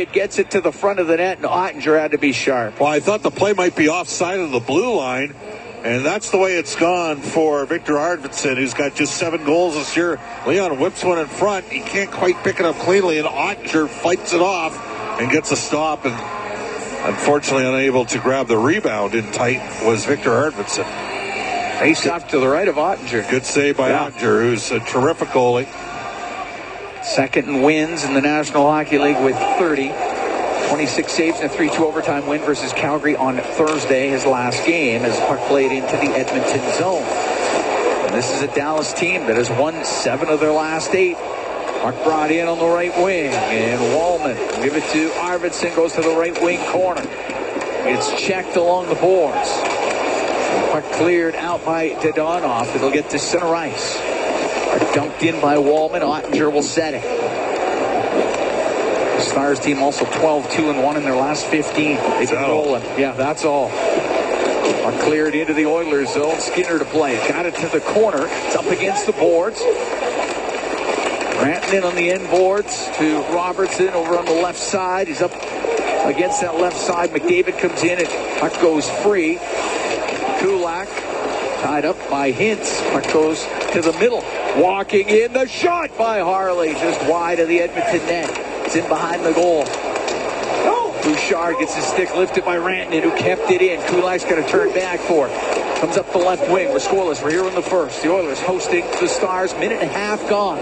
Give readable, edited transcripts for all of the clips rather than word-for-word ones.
It gets it to the front of the net, and Ottinger had to be sharp. Well, I thought the play might be offside of the blue line, and that's the way it's gone for Victor Arvidsson, who's got just 7 goals this year. Leon whips one in front. He can't quite pick it up cleanly, and Ottinger fights it off and gets a stop, and unfortunately unable to grab the rebound in tight was Victor Arvidsson. Face off to the right of Ottinger. Good save by Ottinger, who's a terrific goalie. Second in wins in the National Hockey League with 30. 26 saves and a 3-2 overtime win versus Calgary on Thursday, his last game, as puck played into the Edmonton zone. And this is a Dallas team that has won 7 of their last 8. Puck brought in on the right wing, and Wallman give it to Arvidsson, goes to the right wing corner. It's checked along the boards. Puck cleared out by Dadonov. It'll get to center ice. Dumped in by Wallman. Ottinger will set it. The Stars team also 12-2-1 in their last 15. They've been rolling. Yeah, that's all. Puck cleared into the Oilers zone. Skinner to play. Got it to the corner. It's up against the boards. Granton in on the end boards to Robertson over on the left side. He's up against that left side. McDavid comes in and puck goes free. Kulak tied up by Hintz. Puck goes to the middle. Walking in, the shot by Harley, just wide of the Edmonton net. It's in behind the goal. Bouchard gets his stick lifted by Rantanen, who kept it in. Kulak's got to turn back for it. Comes up the left wing. We're scoreless. We're here in the first. The Oilers hosting the Stars. Minute and a half gone.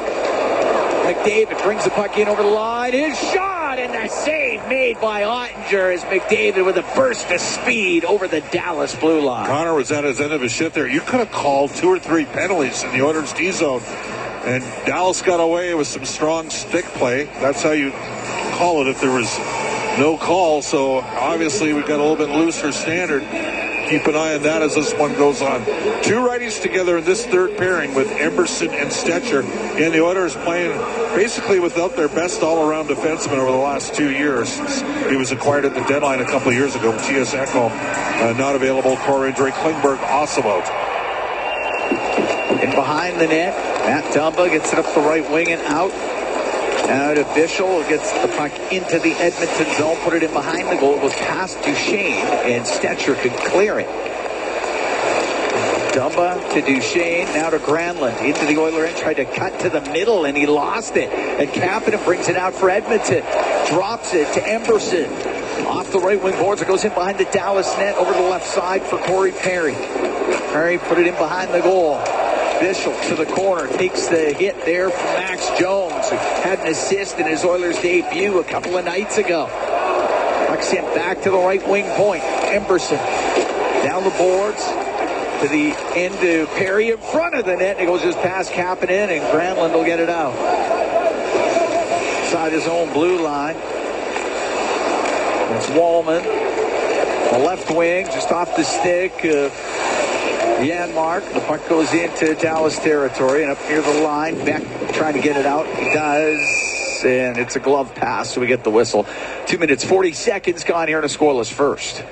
McDavid brings the puck in over the line. His shot, and the save made by Ottinger as McDavid with a burst of speed over the Dallas blue line. Connor was at his end of his shift there. You could have called 2 or 3 penalties in the Oilers D zone, and Dallas got away with some strong stick play. That's how you call it if there was no call. So obviously we've got a little bit looser standard. Keep an eye on that as this one goes on. 2 righties together in this third pairing with Emberson and Stetcher. And the Oilers playing basically without their best all-around defenseman over the last 2 years. He was acquired at the deadline a couple of years ago. T.S. Ekholm not available. Core injury. Klingberg also out. And behind the net, Matt Dumba gets it up the right wing and out. Now to Bischel, gets the puck into the Edmonton zone, put it in behind the goal. It goes past Duchesne, and Stetcher could clear it. Dumba to Duchesne, now to Granlund, into the Oiler end, tried to cut to the middle, and he lost it. And Kapanen brings it out for Edmonton, drops it to Emberson. Off the right wing boards, it goes in behind the Dallas net, over the left side for Corey Perry. Perry put it in behind the goal. Bischel to the corner, takes the hit there from Max Jones, who had an assist in his Oilers debut a couple of nights ago. Puck sent back to the right wing point. Emberson down the boards to the end of Perry in front of the net, and it goes just past Kapanen, and Granlund will get it out. Inside his own blue line. It's Wallman. The left wing, just off the stick of Janmark. The puck goes into Dallas territory and up near the line. Beck trying to get it out. He does. And it's a glove pass, so we get the whistle. 2 minutes, 40 seconds gone here in a scoreless first.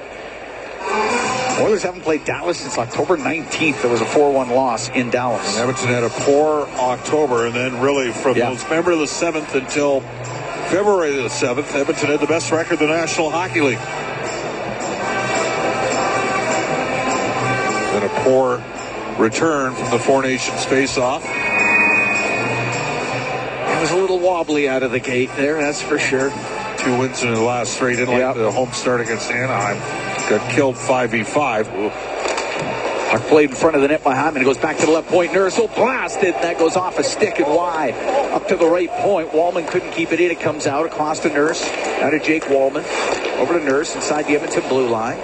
Oilers haven't played Dallas since October 19th. There was a 4-1 loss in Dallas. And Edmonton had a poor October, and then really from November the 7th until February the 7th, Edmonton had the best record in the National Hockey League. And a poor return from the Four Nations face-off. It was a little wobbly out of the gate there, that's for sure. 2 wins in the last 3. Didn't like the home start against Anaheim. Got killed 5v5. Puck played in front of the net by Hyman. It goes back to the left point. Nurse will blast it. That goes off a stick and wide. Up to the right point. Wallman couldn't keep it in. It comes out across to Nurse. Out to Jake Wallman. Over to Nurse inside the Edmonton blue line.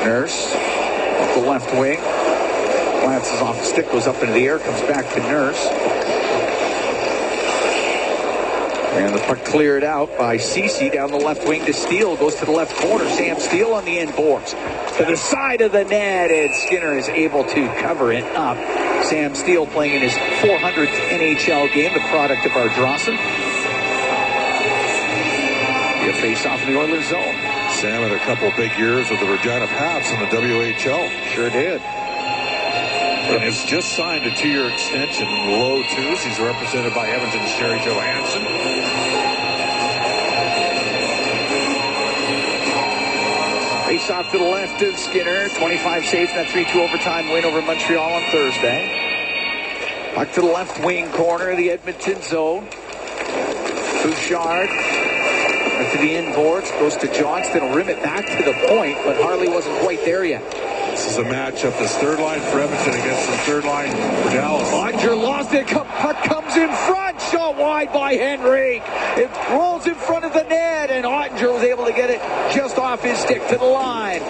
Nurse up the left wing. Glances off the stick. Goes up into the air. Comes back to Nurse. And the puck cleared out by Ceci down the left wing to Steele. Goes to the left corner. Sam Steele on the end boards. To the side of the net, and Skinner is able to cover it up. Sam Steele playing in his 400th NHL game, the product of Ardrossan. A face-off in the Oilers zone. Sam had a couple big years with the Regina Pats in the WHL. Sure did. And has just signed a 2-year extension in the low twos. He's represented by Edmonton's Jerry Johansson. Face off to the left of Skinner. 25 saves in that 3-2 overtime win over Montreal on Thursday. Back to the left wing corner of the Edmonton zone. Bouchard to the inboards. Goes to Johnston. Will rim it back to the point, but Harley wasn't quite there yet. This is a matchup. This third line for Edmonton against the third line for Dallas. Ottinger lost it. Puck comes in front. Shot wide by Henrique. It rolls in front of the net, and Ottinger was able to get it just off his stick to the line.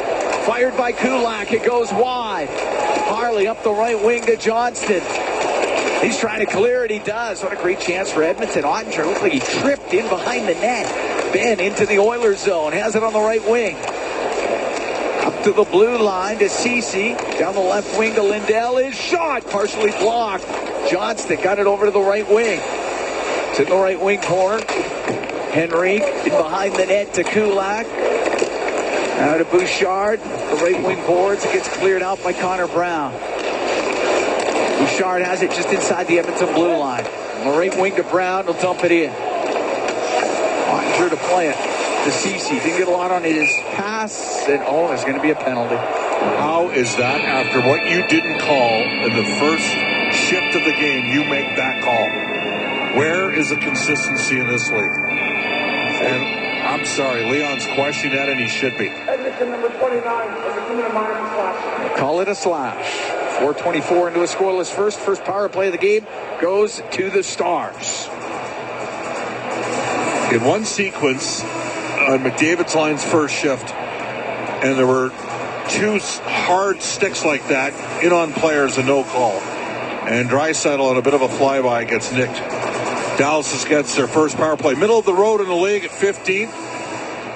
Fired by Kulak. It goes wide. Harley up the right wing to Johnston. He's trying to clear it. He does. What a great chance for Edmonton. Ottinger looked like he tripped in behind the net. Ben into the Oilers zone. Has it on the right wing. Up to the blue line to Ceci. Down the left wing to Lindell. His shot partially blocked. Johnston got it over to the right wing. It's in the right wing corner. Henrique in behind the net to Kulak. Now to Bouchard. The right wing boards. It gets cleared out by Connor Brown. Bouchard has it just inside the Edmonton blue line. On the right wing to Brown. He'll dump it in. Ottinger to play it. To Ceci. Didn't get a lot on his pass. And there's going to be a penalty. How is that after what you didn't call in the first shift of the game, you make that call? Where is the consistency in this league? And I'm sorry, Leon's questioning that, and he should be. Edmonton number 29. Call it a slash. 4:24 into a scoreless first. First power play of the game goes to the Stars. In one sequence on McDavid's line's first shift, and there were two hard sticks like that in on players, a no call. And Draisaitl on a bit of a flyby gets nicked. Dallas gets their first power play. Middle of the road in the league at 15.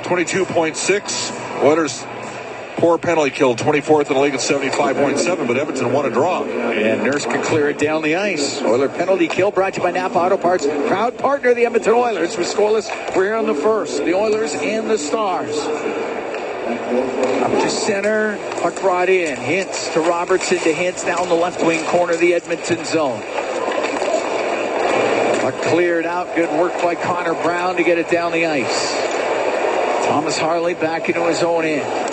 22.6. Oilers poor penalty kill, 24th in the league at 75.7, but Edmonton won a draw. And Nurse can clear it down the ice. Oiler penalty kill brought to you by Napa Auto Parts. Proud partner of the Edmonton Oilers. We're scoreless. We're here on the first. The Oilers and the Stars. Up to center. Puck brought in. Hintz to Robertson to Hintz down the left wing corner of the Edmonton zone. Puck cleared out. Good work by Connor Brown to get it down the ice. Thomas Harley back into his own end.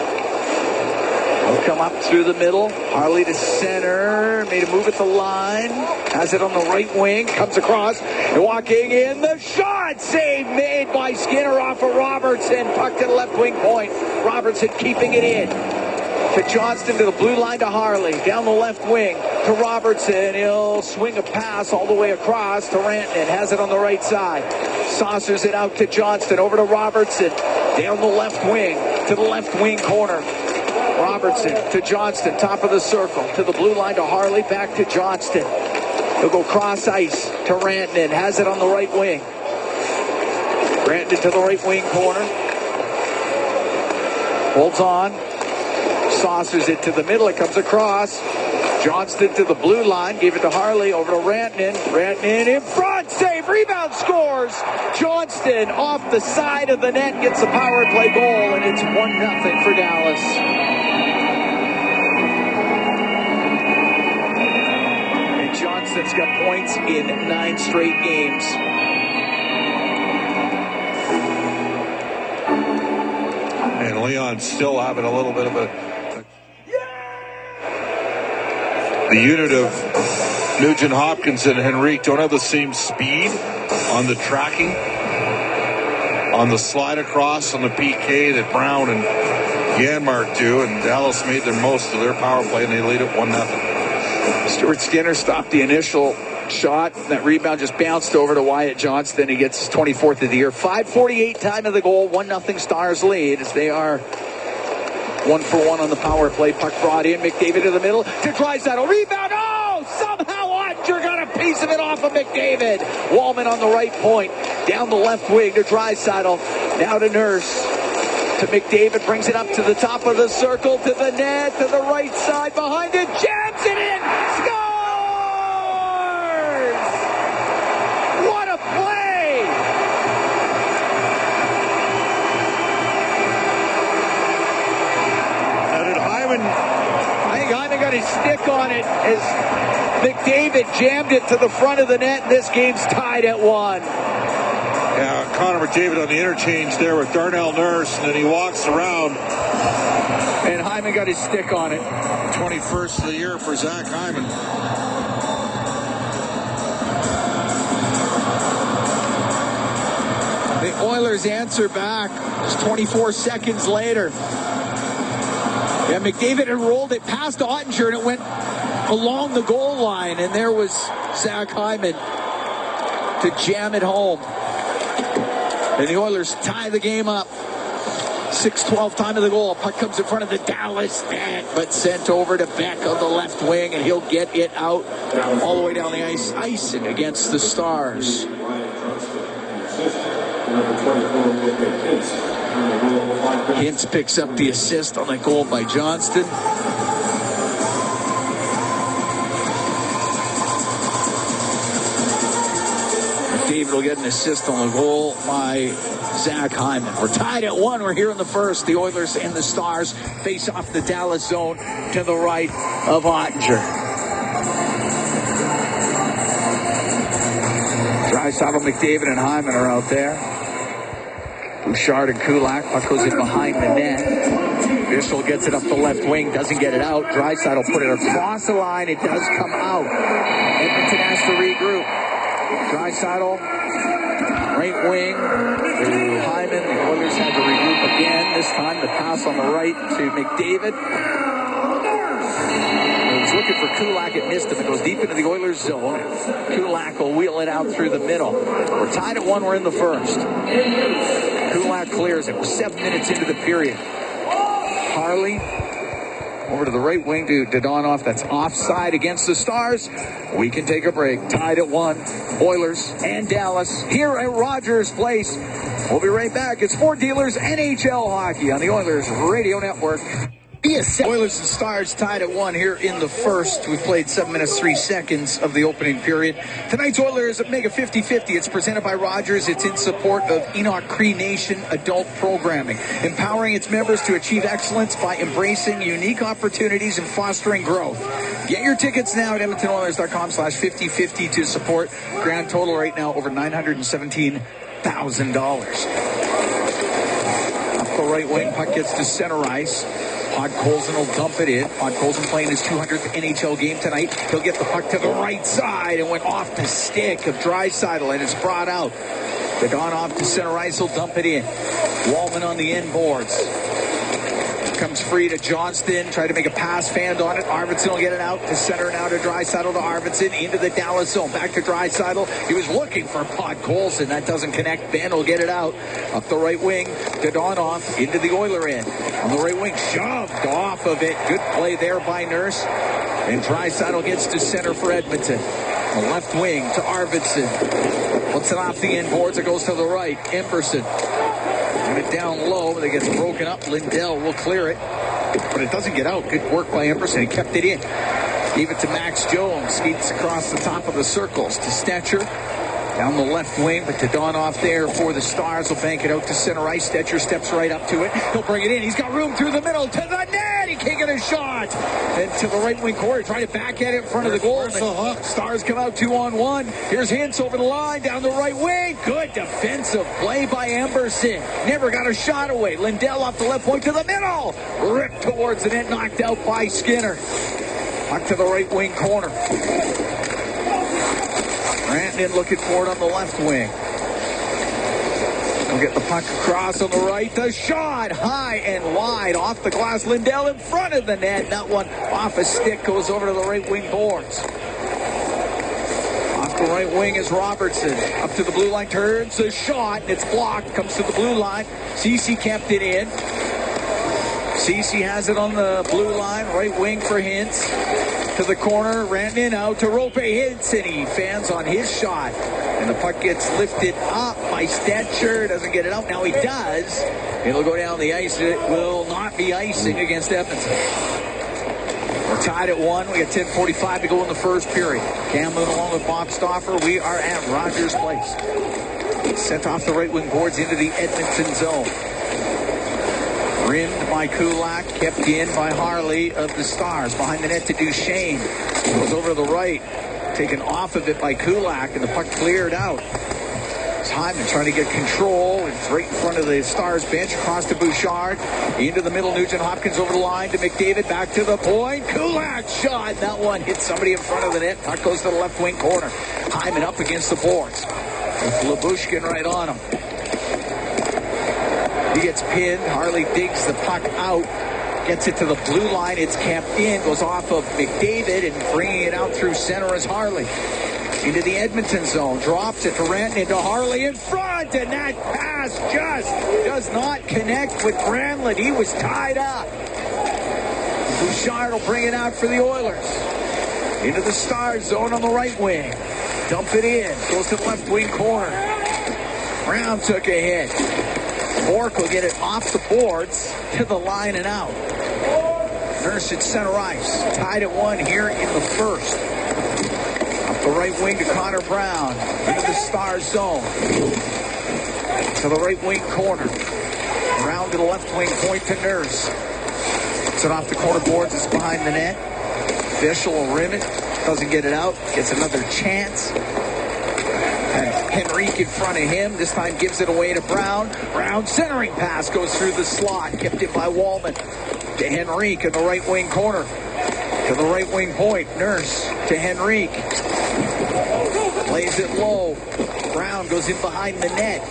He'll come up through the middle. Harley to center. Made a move at the line. Has it on the right wing. Comes across. And walking in. The shot. Save made by Skinner off of Robertson. Puck to the left wing point. Robertson keeping it in. To Johnston to the blue line to Harley. Down the left wing to Robertson. He'll swing a pass all the way across to Rantanen. Has it on the right side. Saucers it out to Johnston. Over to Robertson. Down the left wing to the left wing corner. Robertson to Johnston, top of the circle, to the blue line to Harley, back to Johnston. He'll go cross ice to Rantanen, has it on the right wing. Rantanen to the right wing corner. Holds on. Saucers it to the middle, it comes across. Johnston to the blue line, gave it to Harley, over to Rantanen. Rantanen in front, save, rebound, scores. Johnston off the side of the net, gets the power play goal, and it's 1-0 for Dallas. Johnston's got points in 9 straight games. And Leon's still having a little bit of the unit of Nugent Hopkins and Henrique don't have the same speed on the tracking, on the slide across, on the PK that Brown and Janmark do, and Dallas made the most of their power play, and they lead it 1-0. Stuart Skinner stopped the initial shot. That rebound just bounced over to Wyatt Johnston. He gets his 24th of the year. 5:48 time of the goal. 1-0 Stars lead as they are 1-for-1 on the power play. Puck brought in. McDavid to the middle to Draisaitl. Rebound. Oh! Somehow Ottinger got a piece of it off of McDavid. Wallman on the right point. Down the left wing to Draisaitl. Now to Nurse. To McDavid, brings it up to the top of the circle, to the net, to the right side, behind it, jams it in, scores! What a play! How did Hyman? I think Hyman got his stick on on it as McDavid jammed it to the front of the net. And this game's tied at 1. Yeah, Connor McDavid on the interchange there with Darnell Nurse, and then he walks around. And Hyman got his stick on it. 21st of the year for Zach Hyman. The Oilers answer back just 24 seconds later. Yeah, McDavid had rolled it past Ottinger, and it went along the goal line, and there was Zach Hyman to jam it home. And the Oilers tie the game up. 6:12 time of the goal. Puck comes in front of the Dallas net, but sent over to Beck on the left wing, and he'll get it out all the way down the ice, icing against the Stars. Hintz picks up the assist on the goal by Johnston. David will get an assist on the goal by Zach Hyman. We're tied at 1. We're here in the first. The Oilers and the Stars face off the Dallas zone to the right of Ottinger. Draisaitl, McDavid, and Hyman are out there. Bouchard and Kulak. Puck goes in behind the net. Bissell gets it up the left wing. Doesn't get it out. Draisaitl put it across the line. It does come out. Edmonton has to regroup. Draisaitl, right wing to Hyman. The Oilers had to regroup again. This time the pass on the right to McDavid. He was looking for Kulak. It missed him. It goes deep into the Oilers zone. Kulak will wheel it out through the middle. We're tied at 1. We're in the first. Kulak clears it. We're 7 minutes into the period. Harley over to the right wing to Dadonov. That's offside against the Stars. We can take a break. Tied at 1. Oilers and Dallas here at Rogers Place. We'll be right back. It's Ford Dealers NHL Hockey on the Oilers Radio Network. Oilers and Stars tied at 1 here in the first. We've played 7 minutes, 3 seconds of the opening period. Tonight's Oilers Mega 50-50. It's presented by Rogers. It's in support of Enoch Cree Nation adult programming, empowering its members to achieve excellence by embracing unique opportunities and fostering growth. Get your tickets now at EdmontonOilers.com/50-50 to support. Grand total right now over $917,000. Up the right wing, puck gets to center ice. Podkolzin will dump it in. Podkolzin playing his 200th NHL game tonight. He'll get the puck to the right side and went off the stick of Draisaitl, and it's brought out. Dadonov to center ice. He'll dump it in. Wallman on the end boards. Comes free to Johnston. Try to make a pass, fanned on it. Arvidsson will get it out to center, now to Draisaitl, to Arvidsson into the Dallas zone. Back to Draisaitl. He was looking for Podkolzin. That doesn't connect. Ben will get it out. Up the right wing. Dadonov into the Oiler end. On the right wing, shoved off of it. Good play there by Nurse. And Draisaitl gets to center for Edmonton. The left wing to Arvidsson. Puts it off the end boards. It goes to the right. Emberson. Put it down low, but it gets broken up. Lindell will clear it, but it doesn't get out. Good work by Emberson. He kept it in. Gave it to Max Jones. Skates across the top of the circles to Stetcher. Down the left wing, but Dadonov there for the Stars. Will bank it out to center ice. Stetcher steps right up to it. He'll bring it in. He's got room through the middle to the net. He can't get a shot. And to the right wing corner, trying to back at it in front of the goal. Stars come out 2-on-1. Here's Hintz over the line, down the right wing. Good defensive play by Emberson. Never got a shot away. Lindell off the left point to the middle. Ripped towards the net, knocked out by Skinner. Back to the right wing corner. Brandon looking for it on the left wing. We'll get the puck across on the right. The shot high and wide off the glass. Lindell in front of the net. That one off a stick goes over to the right wing boards. Off the right wing is Robertson. Up to the blue line, turns the shot, and it's blocked. Comes to the blue line. Ceci kept it in. Ceci has it on the blue line. Right wing for Hintz. To the corner, ran in out to Rope Hintz, and he fans on his shot. And the puck gets lifted up by Stetcher. Doesn't get it out. Now he does. It'll go down the ice. It will not be icing against Edmonton. We're tied at 1. We got 10:45 to go in the first period. Camlin along with Bob Stauffer. We are at Rogers Place. Sent off the right wing boards into the Edmonton zone. Rimmed by Kulak, kept in by Harley of the Stars. Behind the net to Duchesne. Goes over to the right. Taken off of it by Kulak, and the puck cleared out. Hyman trying to get control. It's right in front of the Stars bench. Across to Bouchard. Into the middle. Nugent Hopkins over the line to McDavid. Back to the point. Kulak shot. That one hit somebody in front of the net. Puck goes to the left wing corner. Hyman up against the boards. With Labushkin right on him. He gets pinned. Harley digs the puck out. Gets it to the blue line. It's camped in. Goes off of McDavid and bringing it out through center is Harley. Into the Edmonton zone. Drops it to Rantanen, into Harley in front. And that pass just does not connect with Granlund. He was tied up. Bouchard will bring it out for the Oilers. Into the Stars zone on the right wing. Dump it in. Goes to the left wing corner. Brown took a hit. Bork will get it off the boards to the line and out. Nurse at center ice. Tied at 1 here in the first. Up the right wing to Connor Brown. Into the Stars zone. To the right wing corner. Around to the left wing point to Nurse. Gets it off the corner boards. It's behind the net. Fischl will rim it. Doesn't get it out. Gets another chance. And Henrique in front of him. This time gives it away to Brown. Brown centering pass goes through the slot. Kept it by Wallman. To Henrique in the right wing corner. To the right wing point. Nurse to Henrique. Plays it low. Brown goes in behind the net.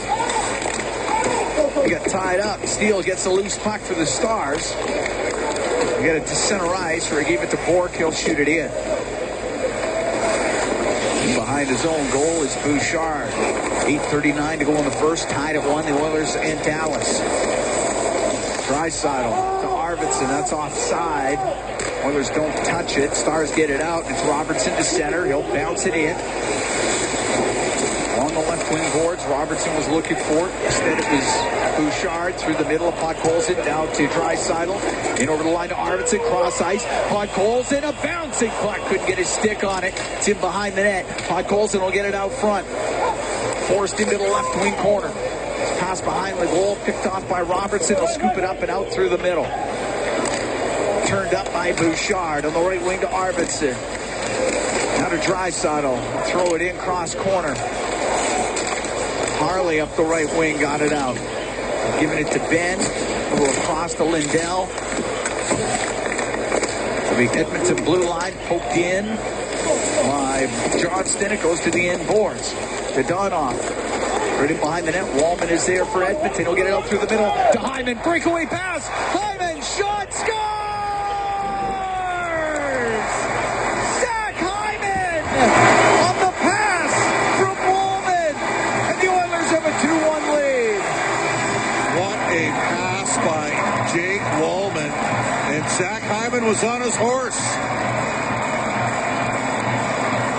He got tied up. Steele gets a loose puck for the Stars. We got it to center ice where he gave it to Bork. He'll shoot it in. Behind his own goal is Bouchard. 8:39 to go in the first. Tied at 1. The Oilers and Dallas. Draisaitl to Arvidsson. That's offside. Oilers don't touch it. Stars get it out. It's Robertson to center. He'll bounce it in. On the left wing boards, Robertson was looking for it. Instead it was Bouchard through the middle. Podkolzin down to Draisaitl. In over the line to Arvidsson. Cross ice. Podkolzin, a bouncing puck. Couldn't get his stick on it. It's in behind the net. Podkolzin will get it out front. Forced into the left wing corner. Pass behind the goal. Picked off by Robertson. He'll scoop it up and out through the middle. Turned up by Bouchard on the right wing to Arvidsson. Now to Draisaitl. Throw it in cross corner. Harley up the right wing, got it out. Giving it to Ben. A little across to Lindell. The Edmonton blue line poked in by Johnston. It goes to the end boards. To Donoff. Right in behind the net. Wallman is there for Edmonton. He'll get it out through the middle to Hyman. Breakaway pass. Hyman shot. Scores! Zach Hyman on the pass from Wallman. And the Oilers have a 2-1 lead. What a pass by Jake Wallman. And Zach Hyman was on his horse.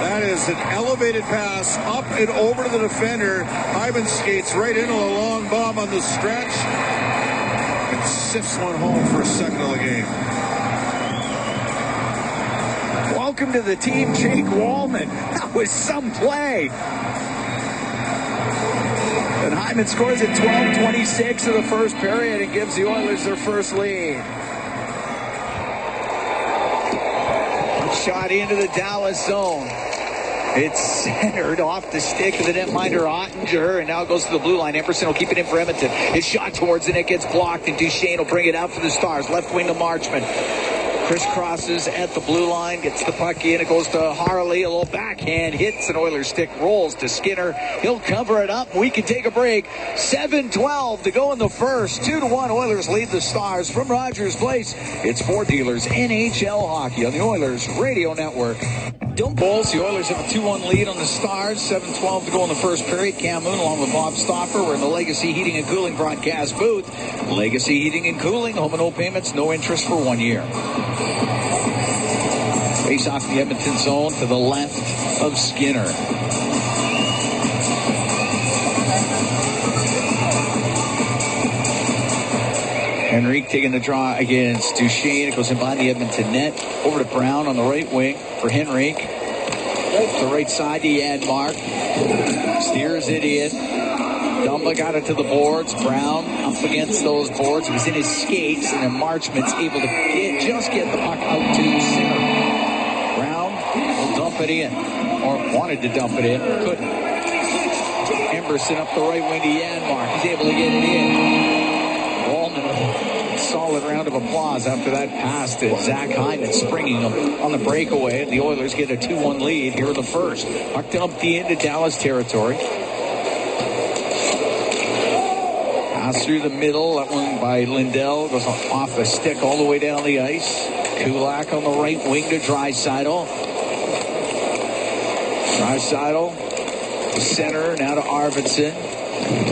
That is an elevated pass up and over to the defender. Hyman skates right into a long bomb on the stretch and sifts one home for a second of the game. Welcome to the team, Jake Wallman. That was some play. And Hyman scores at 12:26 of the first period and gives the Oilers their first lead. Shot into the Dallas zone. It's centered off the stick of the netminder Ottinger, and now it goes to the blue line. Emerson will keep it in for Edmonton. His shot towards the net gets blocked, and Duchesne will bring it out for the Stars. Left wing to Marchman. Crisscrosses at the blue line, gets the puck in. It goes to Harley. A little backhand hits an Oilers stick, rolls to Skinner. He'll cover it up. We can take a break. 7:12 to go in the first. 2-1 Oilers lead the Stars from Rogers Place. It's Ford Dealers NHL Hockey on the Oilers Radio Network. Don't Bulls. The Oilers have a 2-1 lead on the Stars. 7:12 to go in the first period. Cam Moon along with Bob Stauffer. We're in the Legacy Heating and Cooling broadcast booth. Legacy Heating and Cooling. Home and no payments. No interest for 1 year. Face off the Edmonton zone to the left of Skinner. Henrique taking the draw against Duchesne. It goes in behind the Edmonton net. Over to Brown on the right wing for Henrique. The right side to Janmark. Steers it in. Dumba got it to the boards. Brown up against those boards. He was in his skates, and then Marchment's able to get the puck out to center. Brown will dump it in, or wanted to dump it in, couldn't. Emberson up the right wing to Janmark. He's able to get it in. Wallman, a solid round of applause after that pass to Zach Hyman, springing him on the breakaway. And the Oilers get a 2-1 lead here in the first. Puck dumped into Dallas territory. Pass through the middle. That one by Lindell goes off the stick all the way down the ice. Kulak on the right wing to Draisaitl. Draisaitl to center, now to Arvidsson.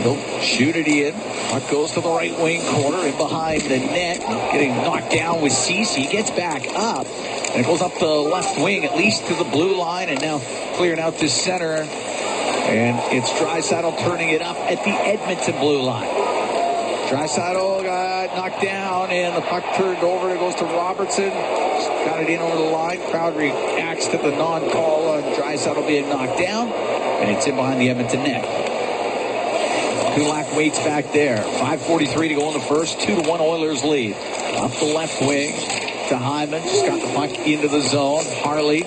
He'll shoot it in. Puck goes to the right wing corner and behind the net. Getting knocked down with Ceci. He gets back up. And it goes up the left wing, at least to the blue line, and now clearing out to center. And it's Draisaitl turning it up at the Edmonton blue line. Draisaitl got knocked down, and the puck turned over. It goes to Robertson. Got it in over the line. Crowd reacts to the non-call on Draisaitl being knocked down, and it's in behind the Edmonton net. Kulak waits back there. 5:43 to go in the first. 2-1 Oilers lead. Up the left wing to Hyman. Just got the puck into the zone. Harley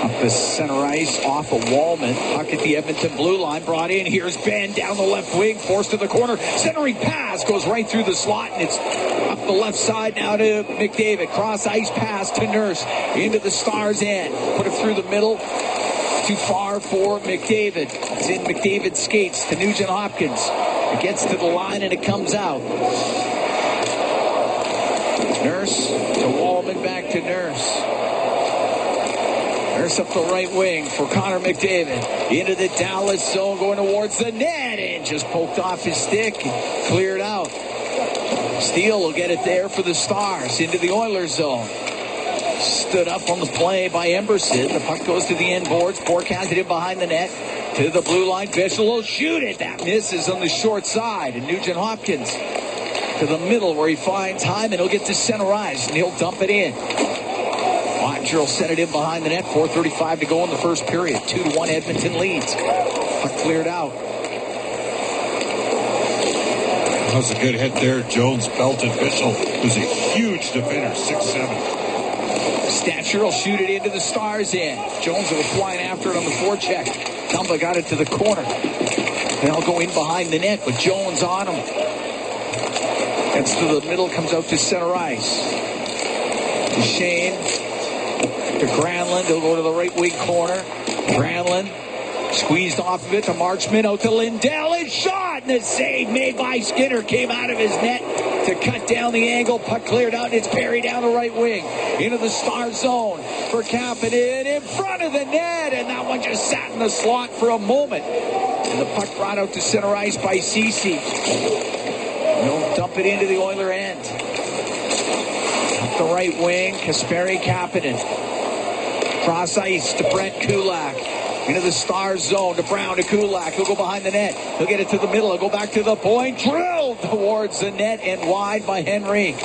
up the center ice off of Wallman. Puck at the Edmonton blue line. Brought in. Here's Ben down the left wing. Forced to the corner. Centering pass goes right through the slot, and it's up the left side now to McDavid. Cross ice pass to Nurse. Into the Stars end. Put it through the middle. Too far for McDavid. It's in McDavid's skates to Nugent Hopkins. It gets to the line and it comes out. Nurse to Wallman, back to Nurse. Nurse up the right wing for Connor McDavid. Into the Dallas zone, going towards the net, and just poked off his stick. Cleared out. Steele will get it there for the Stars. Into the Oilers zone. Stood up on the play by Emberson. The puck goes to the end boards. Bork has it in behind the net. To the blue line. Bichel will shoot it. That misses on the short side. And Nugent Hopkins to the middle where he finds Hyman. He'll get to center ice, and he'll dump it in. Watcher will set it in behind the net. 4:35 to go in the first period. 2-1 Edmonton leads. Puck cleared out. That was a good hit there. Jones belted Bichel, who's a huge defender, 6'7". Stature will shoot it into the Stars end. Jones will flying after it on the forecheck. Dumba got it to the corner. They'll go in behind the net, but Jones on him. Gets to the middle, comes out to center ice. To Shane. To Granlund. He'll go to the right wing corner. Granlund squeezed off of it to Marchment. Out to Lindell. It's shot, and the save made by Skinner came out of his net to cut down the angle. Puck cleared out, and it's buried down the right wing. Into the Star zone for Kapanen in front of the net, and that one just sat in the slot for a moment. And the puck brought out to center ice by Ceci. They'll dump it into the Oiler end. Up the right wing, Kasperi Kapanen. Cross ice to Brent Kulak. Into the Star zone to Brown to Kulak. He'll go behind the net. He'll get it to the middle. He'll go back to the point. Drilled towards the net and wide by Henry.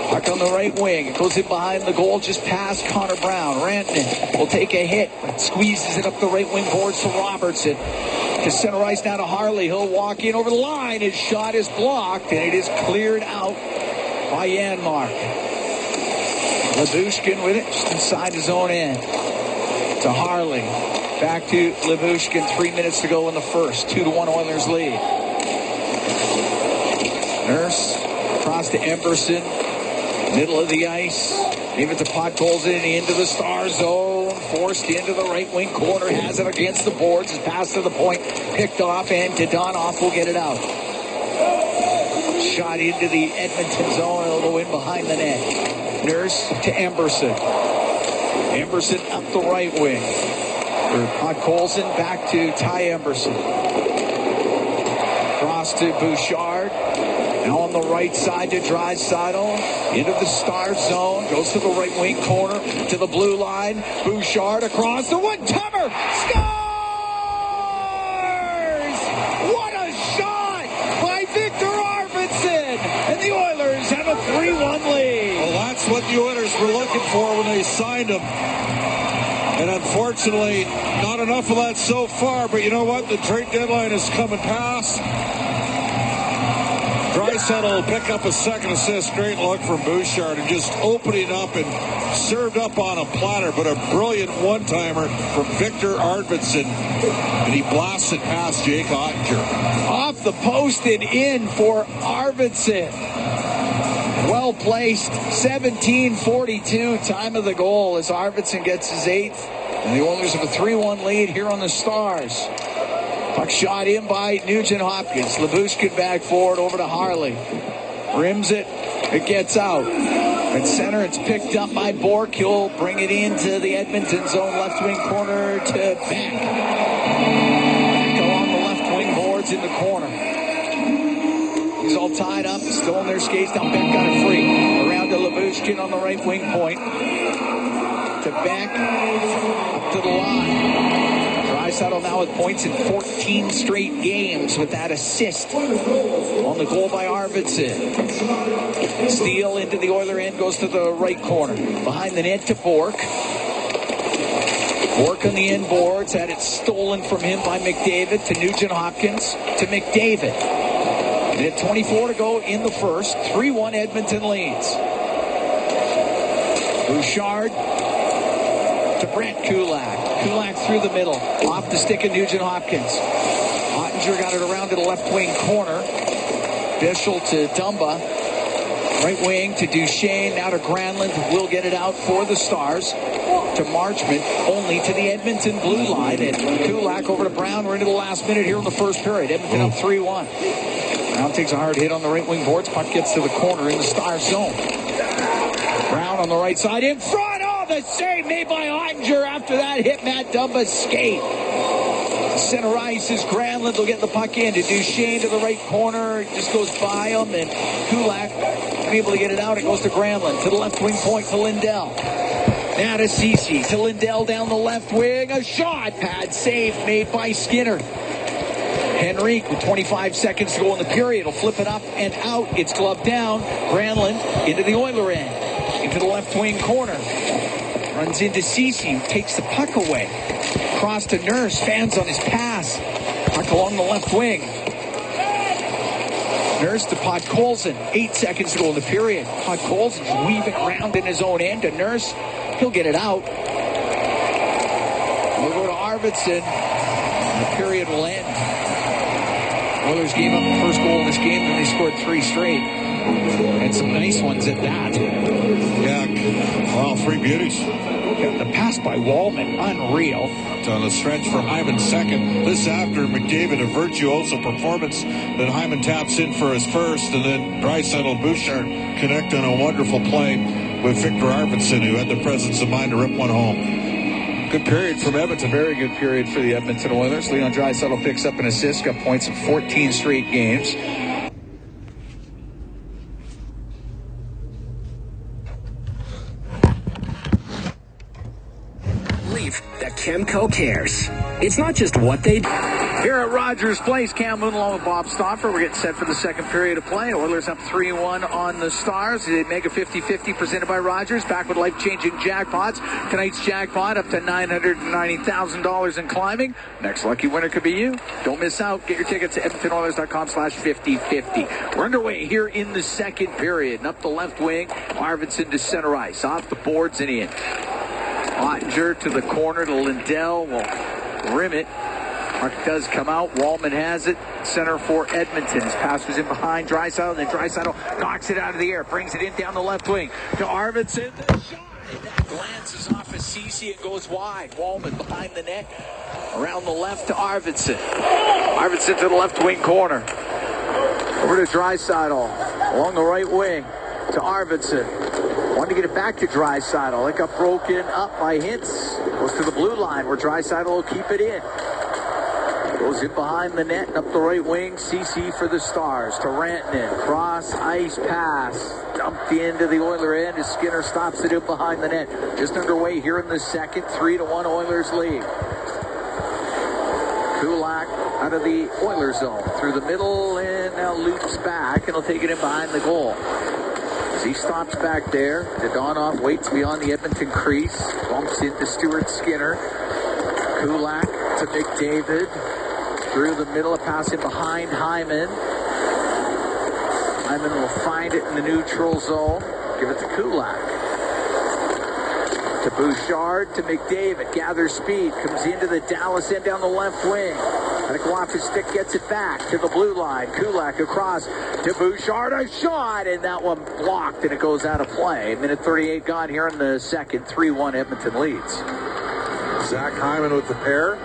Puck on the right wing. It goes in behind the goal just past Connor Brown. Rantanen will take a hit, but squeezes it up the right wing boards to Robertson. To center ice now to Harley. He'll walk in over the line. His shot is blocked, and it is cleared out by Janmark. Lyubushkin with it just inside his own end. To Harley. Back to Lyubushkin. 3 minutes to go in the first. 2-1 Oilers lead. Nurse across to Emberson. Middle of the ice. Gave it to Podkolzin into the Star zone. Forced into the right wing corner. Has it against the boards. It's passed to the point. Picked off, and Donoff will get it out. Shot into the Edmonton zone. It'll go in behind the net. Nurse to Emberson. Emberson up the right wing. Podkolzin back to Ty Emberson. Cross to Bouchard. Now on the right side to Draisaitl. Into the Star zone. Goes to the right wing corner. To the blue line. Bouchard across the one-timer. Scores! What a shot by Victor Arvidsson. And the Oilers have a 3-1 lead. Well, that's what the Oilers were looking for when they signed him. And unfortunately, not enough of that so far. But you know what? The trade deadline is coming past. Draisaitl will pick up a second assist. Great look from Bouchard and just opening up and served up on a platter. But a brilliant one-timer from Victor Arvidsson. And he blasts it past Jake Ottinger. Off the post and in for Arvidsson. Well placed. 17:42 time of the goal as Arvidsson gets his 8th. And the Oilers have a 3-1 lead here on the Stars. Puck shot in by Nugent Hopkins. Lyubushkin back forward over to Harley. Rims it. It gets out. At center, it's picked up by Bourque. He'll bring it into the Edmonton zone. Left wing corner to Beck. Back along the left wing boards in the corner. He's all tied up. Still in their skates. Now Beck got it free. Around to Lyubushkin on the right wing point. To Beck. Up to the line. Draisaitl now with points in 14 straight games with that assist on the goal by Arvidsson. Steele into the Oiler end, goes to the right corner. Behind the net to Bourque. Bourque on the inboards, had it stolen from him by McDavid to Nugent Hopkins to McDavid. And at 24 to go in the first, 3-1 Edmonton leads. Bouchard to Brent Kulak. Kulak through the middle. Off the stick of Nugent Hopkins. Ottinger got it around to the left wing corner. Bischel to Dumba. Right wing to Duchesne. Now to Granlund. Will get it out for the Stars. To Marchment. Only to the Edmonton blue line. And Kulak over to Brown. We're into the last minute here in the first period. Edmonton up 3-1. Brown takes a hard hit on the right wing boards. Puck gets to the corner in the Stars zone. Brown on the right side. In front. The save made by Ottinger after that hit Matt Dumba's skate. Center ice is Granlund. They'll get the puck in to Duchesne to the right corner. It just goes by him, and Kulak able to get it out. It goes to Granlund to the left wing point to Lindell. Now to Ceci to Lindell down the left wing. A shot pad save made by Skinner. Henrique with 25 seconds to go in the period. He'll flip it up and out. It's gloved down. Granlund into the Oiler end. Into the left wing corner. Runs into Ceci, who takes the puck away. Cross to Nurse, fans on his pass. Puck along the left wing. Nurse to Podkolzin. 8 seconds to go in the period. Podkolzin's weaving around in his own end to Nurse. He'll get it out. We'll go to Arvidsson. And the period will end. Oilers gave up the first goal in this game, and they scored 3 straight. And some nice ones at that. Yeah, well, 3 beauties. The pass by Wallman, unreal. On the stretch for Hyman second. This after McDavid, a virtuoso performance. Then Hyman taps in for his first, and then Draisaitl and Bouchard connect on a wonderful play with Victor Arvidsson, who had the presence of mind to rip one home. Good period from Edmonton. Very good period for the Edmonton Oilers. Leon Draisaitl picks up an assist, got points in 14 straight games. That Chemco cares. It's not just what they do. Here at Rogers Place, Cam Moon along with Bob Stauffer. We're getting set for the second period of play. Oilers up 3-1 on the Stars. They make a 50-50 presented by Rogers. Back with life-changing jackpots. Tonight's jackpot up to $990,000 in climbing. Next lucky winner could be you. Don't miss out. Get your tickets at EdmontonOilers.com/5050. We're underway here in the second period. And up the left wing, Arvidsson to center ice. Off the boards and in. Ottinger to the corner to Lindell. Will rim it. Puck does come out. Wallman has it. Center for Edmonton. His pass was in behind Draisaitl. And then Draisaitl knocks it out of the air. Brings it in down the left wing to Arvidsson. The shot. And that glances off of Ceci and goes wide. Wallman behind the net. Around the left to Arvidsson. Arvidsson to the left wing corner. Over to Draisaitl. Along the right wing to Arvidsson. Wanted to get it back to Draisaitl. It got broken up by Hintz. Goes to the blue line where Draisaitl will keep it in. Goes in behind the net and up the right wing. CC for the Stars to Rantanen. Cross ice pass. Dumped into the Oiler end as Skinner stops it in behind the net. Just underway here in the second. 3-1 Oilers lead. Kulak out of the Oilers zone. Through the middle and now loops back and he'll take it in behind the goal. As he stops back there, Dadonov waits beyond the Edmonton crease, bumps into Stuart Skinner. Kulak to McDavid. Through the middle, a pass in behind Hyman. Hyman will find it in the neutral zone. Give it to Kulak. To Bouchard, to McDavid. Gathers speed, comes into the Dallas end down the left wing. And to go off his stick, gets it back to the blue line. Kulak across to Bouchard, a shot, and that one blocked, and it goes out of play. Minute 38 gone here in the second. 3-1 Edmonton leads. Zach Hyman with the pair.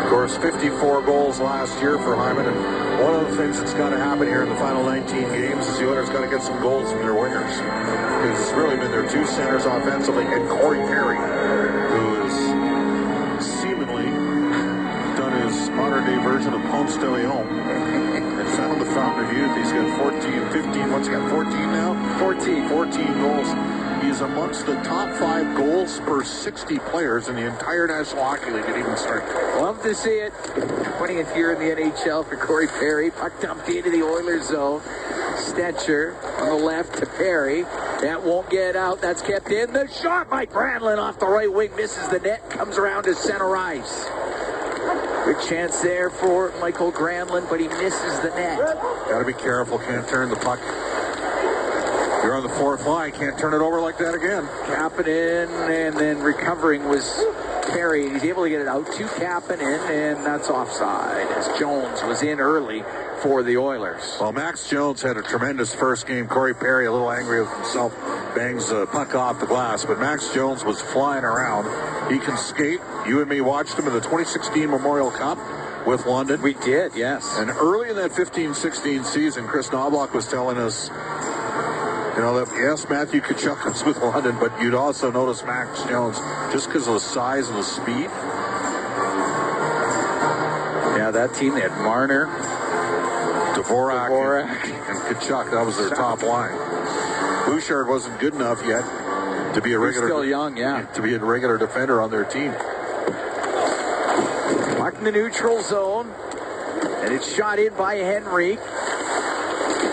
Of course, 54 goals last year for Hyman, and one of the things that's got to happen here in the final 19 games is the Oilers got to get some goals from their wingers. Because it's really been their two centers offensively, and Corey Perry, who has seemingly done his modern-day version of Ponce de Leon and found the fountain of youth. He's got 15, what's he got, 14 now? 14 goals. He's amongst the top 5 goals per 60 players in the entire National Hockey League at even start. Love to see it. 20th year in the NHL for Corey Perry. Puck dumped into the Oilers zone. Stetcher on the left to Perry. That won't get out. That's kept in. The shot by Granlund off the right wing. Misses the net. Comes around to center ice. Good chance there for Michael Granlund, but he misses the net. Got to be careful. Can't turn the puck. You're on the fourth line. Can't turn it over like that again. Kapanen, and then recovering was Perry. He's able to get it out to Kapanen, and that's offside as Jones was in early for the Oilers. Well, Max Jones had a tremendous first game. Corey Perry, a little angry with himself, bangs the puck off the glass. But Max Jones was flying around. He can skate. You and me watched him in the 2016 Memorial Cup with London. We did, yes. And early in that 15-16 season, Chris Knobloch was telling us, you know, that yes, Matthew Tkachuk was with London, but you'd also notice Max Jones just because of the size and the speed. Yeah, that team, they had Marner, Dvorak. And Tkachuk. That was their top line. Bouchard wasn't good enough yet to be a regular. Still young, yeah. To be a regular defender on their team. Puck in the neutral zone, and it's shot in by Henry.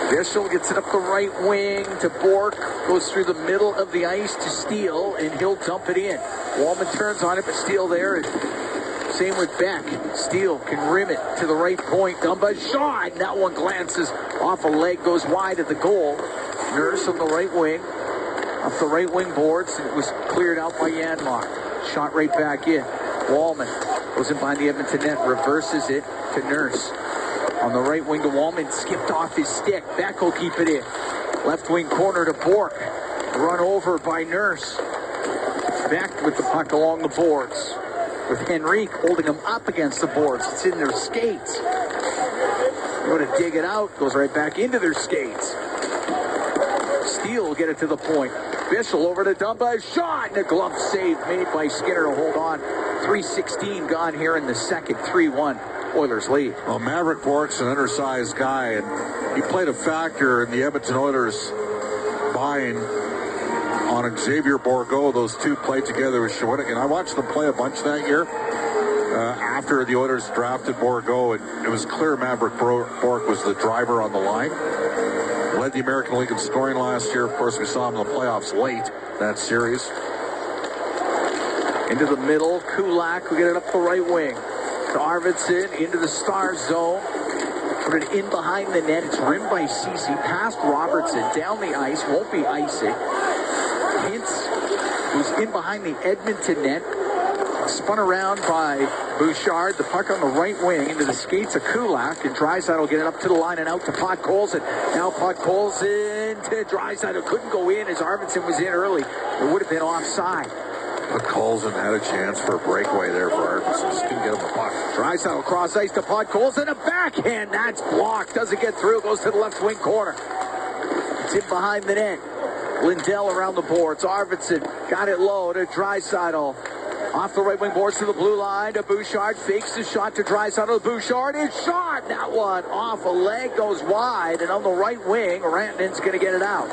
Bissell gets it up the right wing to Bork, goes through the middle of the ice to Steele, and he'll dump it in. Wallman turns on it, but Steele there. And same with Beck. Steele can rim it to the right point. Dumba shot, and that one glances off a leg, goes wide at the goal. Nurse on the right wing, off the right wing boards, and it was cleared out by Janmark. Shot right back in. Wallman goes in behind the Edmonton net, reverses it to Nurse. On the right wing to Wallman, skipped off his stick. Beck will keep it in. Left wing corner to Bork. Run over by Nurse. Beck with the puck along the boards. With Henrique holding him up against the boards. It's in their skates. Go to dig it out. Goes right back into their skates. Steele will get it to the point. Bissell over to Dumba. Shot! And a glove save made by Skinner to hold on. 3:16 gone here in the second. 3-1. Oilers lead. Well, Maverick Bork's an undersized guy, and he played a factor in the Edmonton Oilers buying on Xavier Bourgault. Those two played together with Shawinigan. I watched them play a bunch that year after the Oilers drafted Bourgault, and it was clear Maverick Bork was the driver on the line. Led the American League in scoring last year. Of course, we saw him in the playoffs late that series. Into the middle, Kulak will get it up the right wing. To Arvidsson, into the star zone. Put it in behind the net. It's rimmed by Ceci, past Robertson, down the ice, won't be icing. Hintz, who's in behind the Edmonton net, spun around by Bouchard. The puck on the right wing into the skates of Kulak, and Draisaitl will get it up to the line and out to Podkolzin. Now Podkolzin to Draisaitl. Couldn't go in as Arvidsson was in early. It would have been offside. But Colson had a chance for a breakaway there for Arvidsson. Just couldn't get him the puck. Draisaitl cross ice to Podkolzin. A backhand. That's blocked. Doesn't get through. Goes to the left wing corner. It's in behind the net. Lindell around the boards. Arvidsson got it low to Draisaitl. Off the right wing boards to the blue line to Bouchard. Fakes the shot to Draisaitl. Bouchard is shot. That one off a leg goes wide. And on the right wing, Rantanen's going to get it out.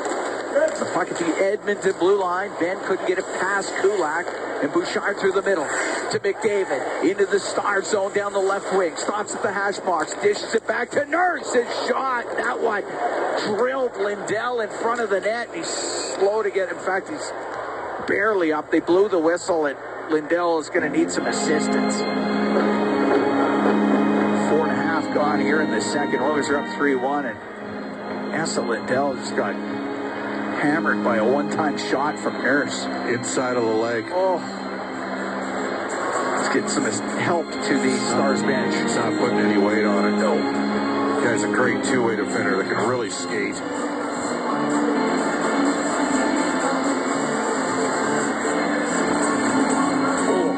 The puck at the Edmonton blue line. Ben couldn't get it past Kulak. And Bouchard through the middle. to McDavid. Into the star zone down the left wing. Stops at the hash marks. Dishes it back to Nurse. His shot. That one drilled Lindell in front of the net. He's slow to get. In fact, he's barely up. They blew the whistle, and Lindell is going to need some assistance. 4.5 gone here in the second. Oilers are up 3-1, and Asa Lindell just got hammered by a one-time shot from Nurse. Inside of the leg. Oh. Let's get some help to the Stars bench. He's not putting any weight on it. No. The guy's a great two-way defender that can really skate. Oh.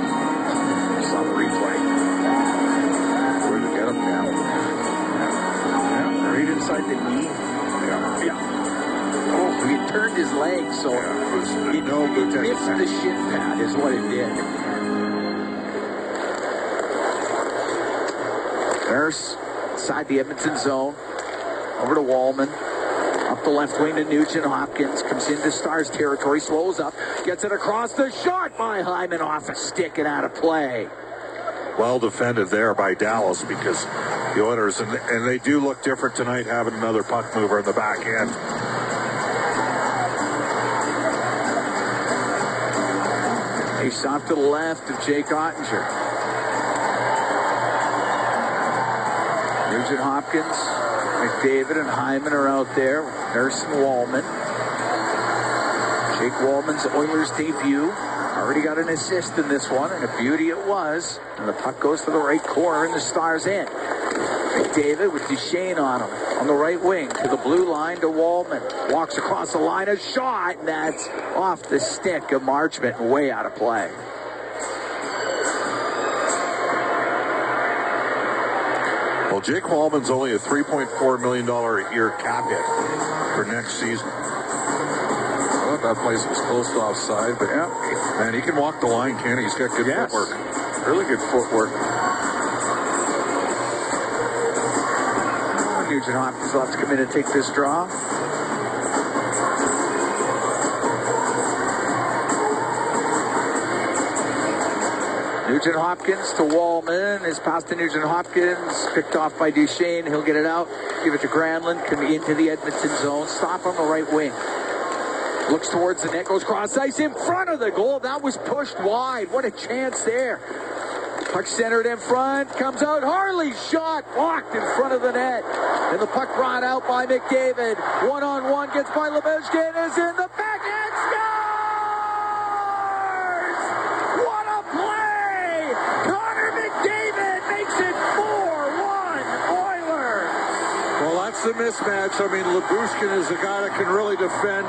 Some replay. Where'd you get him now? Yeah, right inside the knee. Yeah. Oh, he turned his leg, so he missed the shin pad is what it did. Nurse inside the Edmonton zone. Over to Wallman. Up the left wing to Nugent Hopkins. Comes into Stars territory. Slows up. Gets it across the shot by Hyman off a stick and out of play. Well defended there by Dallas because the Oilers, and they do look different tonight having another puck mover in the back end. Face off to the left of Jake Ottinger. Nugent Hopkins, McDavid, and Hyman are out there. Nurse and Wallman. Jake Wallman's Oilers debut. Already got an assist in this one, and a beauty it was. And the puck goes to the right corner, and the Stars in. McDavid with Duchesne on him. On the right wing to the blue line to Wallman. Walks across the line, a shot, and that's off the stick of Marchment, way out of play. Well, Jake Wallman's only a $3.4 million a year cap hit for next season. Well, that place was close to offside, but yeah, man, he can walk the line, can he? He's got good footwork. Really good footwork. Nugent Hopkins will have to come in and take this draw. Nugent Hopkins to Wallman. His pass to Nugent Hopkins. Picked off by Duchesne. He'll get it out. Give it to Granlund. Come into the Edmonton zone. Stop on the right wing. Looks towards the net. Goes cross ice in front of the goal. That was pushed wide. What a chance there. Puck centered in front. Comes out. Harley's shot. Blocked in front of the net. And the puck brought out by McDavid. One-on-one. Gets by Lebeschkin. Is in the backhand. Scores! What a play! Connor McDavid makes it 4-1 Oilers. Well, that's the mismatch. I mean, Lebeschkin is a guy that can really defend.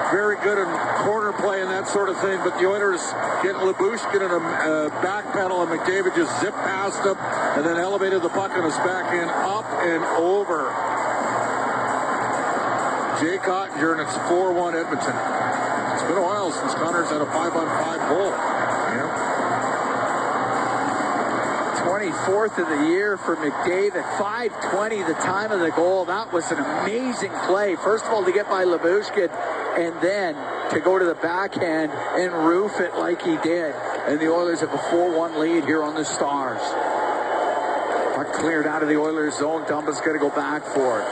Very good in corner play and that sort of thing, but the Oilers getting Lebeschkin in a back pedal, and McDavid just zipped past him and then elevated the puck on his backhand up and over Jake Ottinger, and it's 4-1 Edmonton. It's been a while since Connor's had a 5-on-5 goal. Yeah. 24th of the year for McDavid. 5:20 the time of the goal. That was an amazing play. First of all, to get by Lebeschkin, and then to go to the backhand and roof it like he did. And the Oilers have a 4-1 lead here on the Stars. Puck cleared out of the Oilers zone. Dumba's got to go back for it.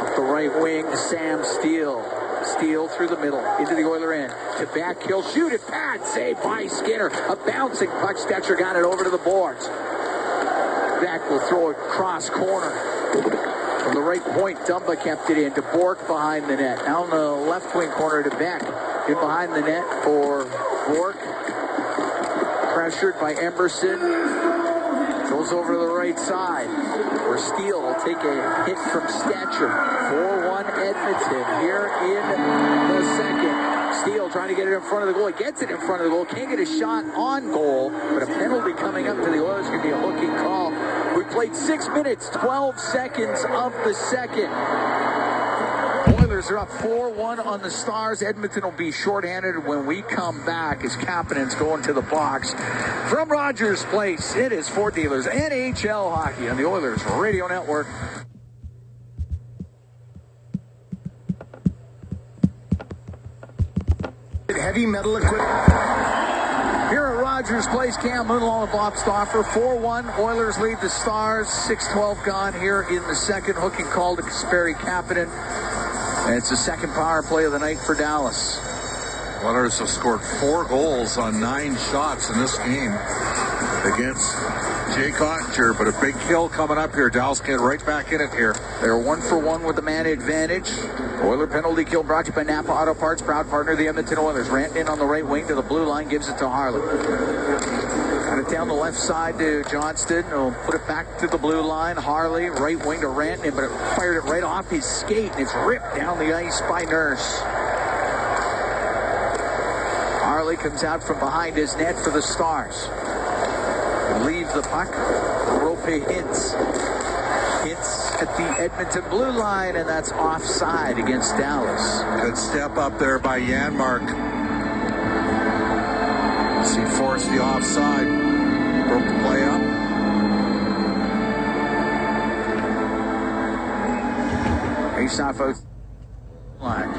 Up the right wing to Sam Steele. Steele through the middle, into the Oiler end. To back, he'll shoot it. Pad save by Skinner. A bouncing puck. Stetcher got it over to the boards. Beck will throw it cross corner. From the right point, Dumba kept it in to Bork behind the net. Now in the left wing corner to Beck. In behind the net for Bork. Pressured by Emerson. Goes over to the right side. Where Steele will take a hit from Stetcher. 4-1 Edmonton here in the second. Steele trying to get it in front of the goal. He gets it in front of the goal. Can't get a shot on goal. But a penalty coming up to the Oilers could be a hooking call. We played 6 minutes, 12 seconds of the second. Oilers are up 4-1 on the Stars. Edmonton will be shorthanded when we come back as Kapanen's going to the box. From Rogers Place, it is Ford Dealers NHL Hockey on the Oilers Radio Network. Heavy metal equipment. Here Rogers Place, Cam Moonlaw and Bob Stauffer. 4-1. Oilers lead the Stars. 6:12 gone here in the second. Hooking call to Kasperi Kapanen. And it's the second power play of the night for Dallas. Oilers have scored 4 goals on 9 shots in this game against Jake Ottinger, but a big kill coming up here. Dallas get right back in it here. They're 1-for-1 with the man advantage. Oiler penalty kill brought to you by Napa Auto Parts, proud partner of the Edmonton Oilers. Rantanen on the right wing to the blue line, gives it to Harley. Got it down the left side to Johnston. He'll put it back to the blue line. Harley, right wing to Rantanen, but it fired it right off his skate, and it's ripped down the ice by Nurse. Harley comes out from behind his net for the Stars. Leaves the puck. Rope hits at the Edmonton blue line, and that's offside against Dallas. Good step up there by Janmark. He forced the offside. Broke the play up. Face-off out line.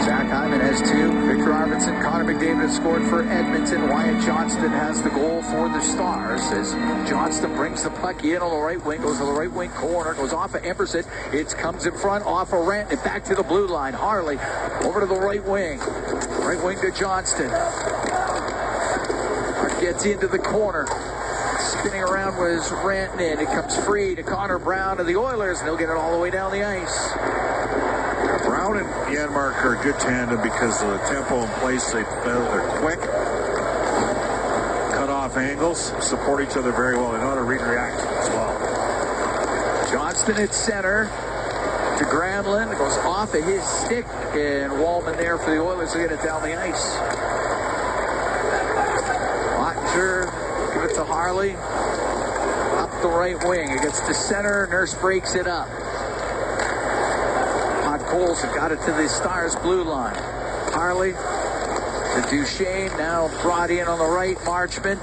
Zach Hyman has 2. Victor Arvidsson, Connor McDavid have scored for Edmonton. Wyatt Johnston has the goal for the Stars as Johnston brings the puck in on the right wing, goes to the right wing corner, goes off of Emerson. It comes in front off of Rantanen, back to the blue line. Harley over to the right wing. Right wing to Johnston. Puck gets into the corner. Spinning around was Rantanen. It comes free to Connor Brown of the Oilers, and they'll get it all the way down the ice. Brown and Janmark are a good tandem because of the tempo and place. They're quick, cut off angles, support each other very well. They know how to read and react as well. Johnston at center to Granlund. It goes off of his stick, and Wallman there for the Oilers to get it down the ice. Ottinger, give it to Harley. Up the right wing. It gets to center. Nurse breaks it up. Coles have got it to the Stars blue line. Harley to Duchesne, now brought in on the right. Marchment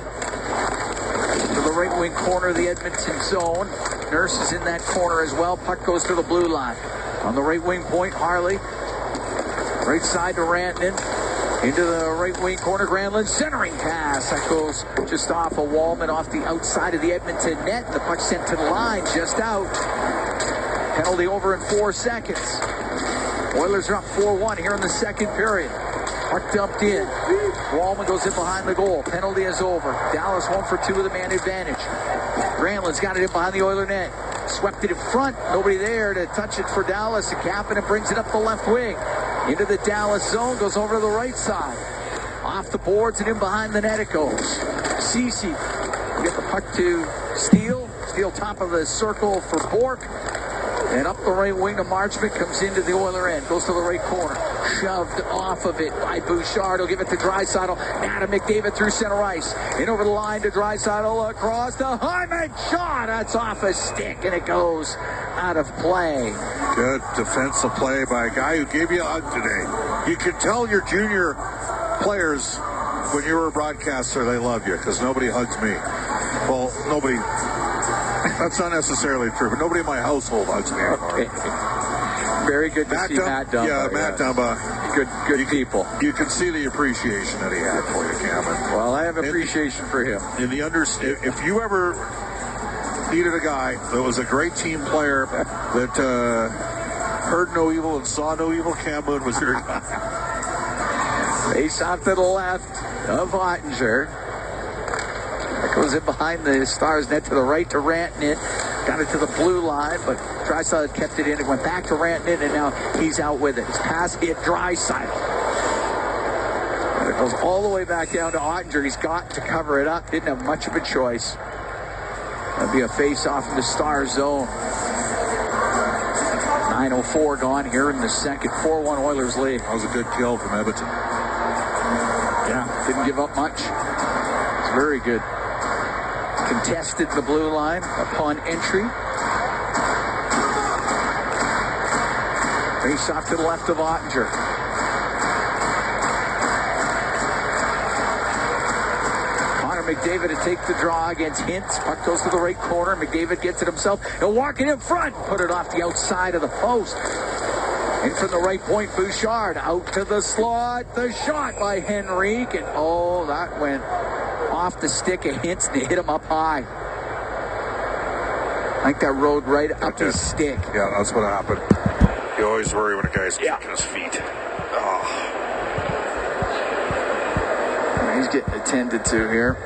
to the right wing corner of the Edmonton zone. Nurse is in that corner as well. Puck goes to the blue line. On the right wing point, Harley. Right side to Rantanen. Into the right wing corner, Granlund. Centering pass. That goes just off of Wallman off the outside of the Edmonton net. The puck sent to the line, just out. Penalty over in 4 seconds. Oilers are up 4-1 here in the second period. Puck dumped in. Wallman goes in behind the goal. Penalty is over. Dallas 1 for 2 with a man advantage. Granlund's got it in behind the Oiler net. Swept it in front. Nobody there to touch it for Dallas. And Kapanen brings it up the left wing. Into the Dallas zone. Goes over to the right side. Off the boards and in behind the net it goes. Ceci will get the puck to Steele. Steele top of the circle for Bork. And up the right wing to Marchment, comes into the Oiler end, goes to the right corner, shoved off of it by Bouchard. He'll give it to Draisaitl. Now to McDavid through center ice. In over the line to Draisaitl, across to Hyman. Shot! That's off a stick, and it goes out of play. Good defensive play by a guy who gave you a hug today. You can tell your junior players when you're a broadcaster they love you, because nobody hugs me. Well, nobody... That's not necessarily true, but nobody in my household hugs me anymore. Okay. Very good to see Matt Dumba. Yeah, Matt Dumba. Good people. You can see the appreciation that he had for you, Cameron. Well, I have appreciation for him. If you ever needed a guy that was a great team player that heard no evil and saw no evil, Cameron was your guy. Face off to the left of Ottinger. Goes in behind the Stars net to the right to Rantanen. Got it to the blue line, but Draisaitl kept it in. It went back to Rantanen, and now he's out with it. His pass hit Draisaitl. And it goes all the way back down to Ottinger. He's got to cover it up. Didn't have much of a choice. That'll be a face-off in the Stars zone. 9:04 gone here in the second. 4-1 Oilers lead. That was a good kill from Edmonton. Yeah, didn't give up much. It's very good. Contested the blue line upon entry. Face off to the left of Ottinger. Connor McDavid to take the draw against Hintz. Puck goes to the right corner. McDavid gets it himself. He'll walk it in front. Put it off the outside of the post. In from the right point, Bouchard out to the slot. The shot by Henrique, and that went off the stick of Hintz and hit him up high. I think that rode right up his stick. Yeah, that's what happened. You always worry when a guy's kicking his feet. He's getting attended to here.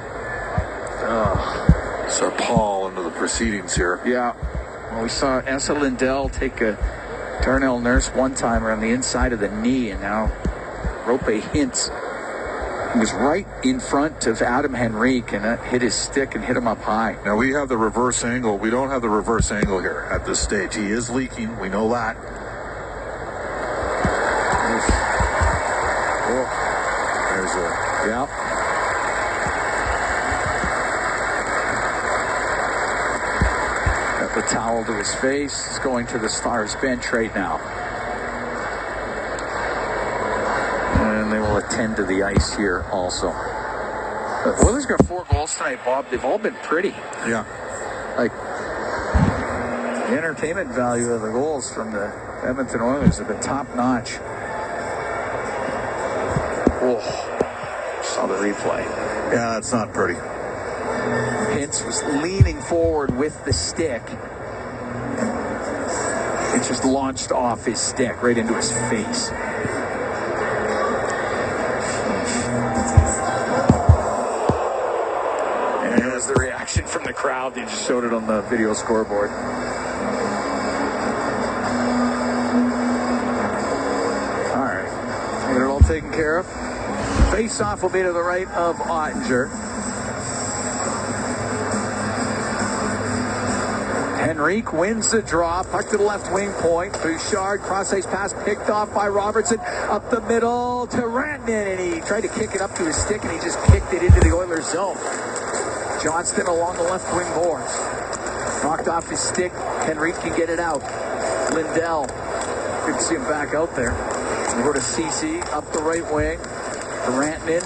Sir Paul into the proceedings here. Yeah. Well, we saw Essa Lindell take a Darnell Nurse one-timer on the inside of the knee, and now Rope Hintz was right in front of Adam Henrique, and that hit his stick and hit him up high. Now we have the reverse angle. We don't have the reverse angle here at this stage. He is leaking. We know that. There's got the towel to his face. He's going to the Stars bench right now. And they will attend to the ice here also. The Oilers got 4 goals tonight, Bob. They've all been pretty. Yeah. Like, the entertainment value of the goals from the Edmonton Oilers have been top-notch. Saw the replay. Yeah, that's not pretty. Hintz was leaning forward with the stick. It just launched off his stick right into his face. And it was the reaction from the crowd. They just showed it on the video scoreboard. All right. Get it all taken care of. Face-off will be to the right of Ottinger. Henrique wins the draw. Puck to the left wing point. Bouchard, cross-ice pass picked off by Robertson. Up the middle to Rantanen, and he tried to kick it up to his stick, and he just kicked it into the Oilers' zone. Johnston along the left wing boards. Knocked off his stick. Henrique can get it out. Lindell. Good to see him back out there. We go to CC up the right wing. To Rantanen.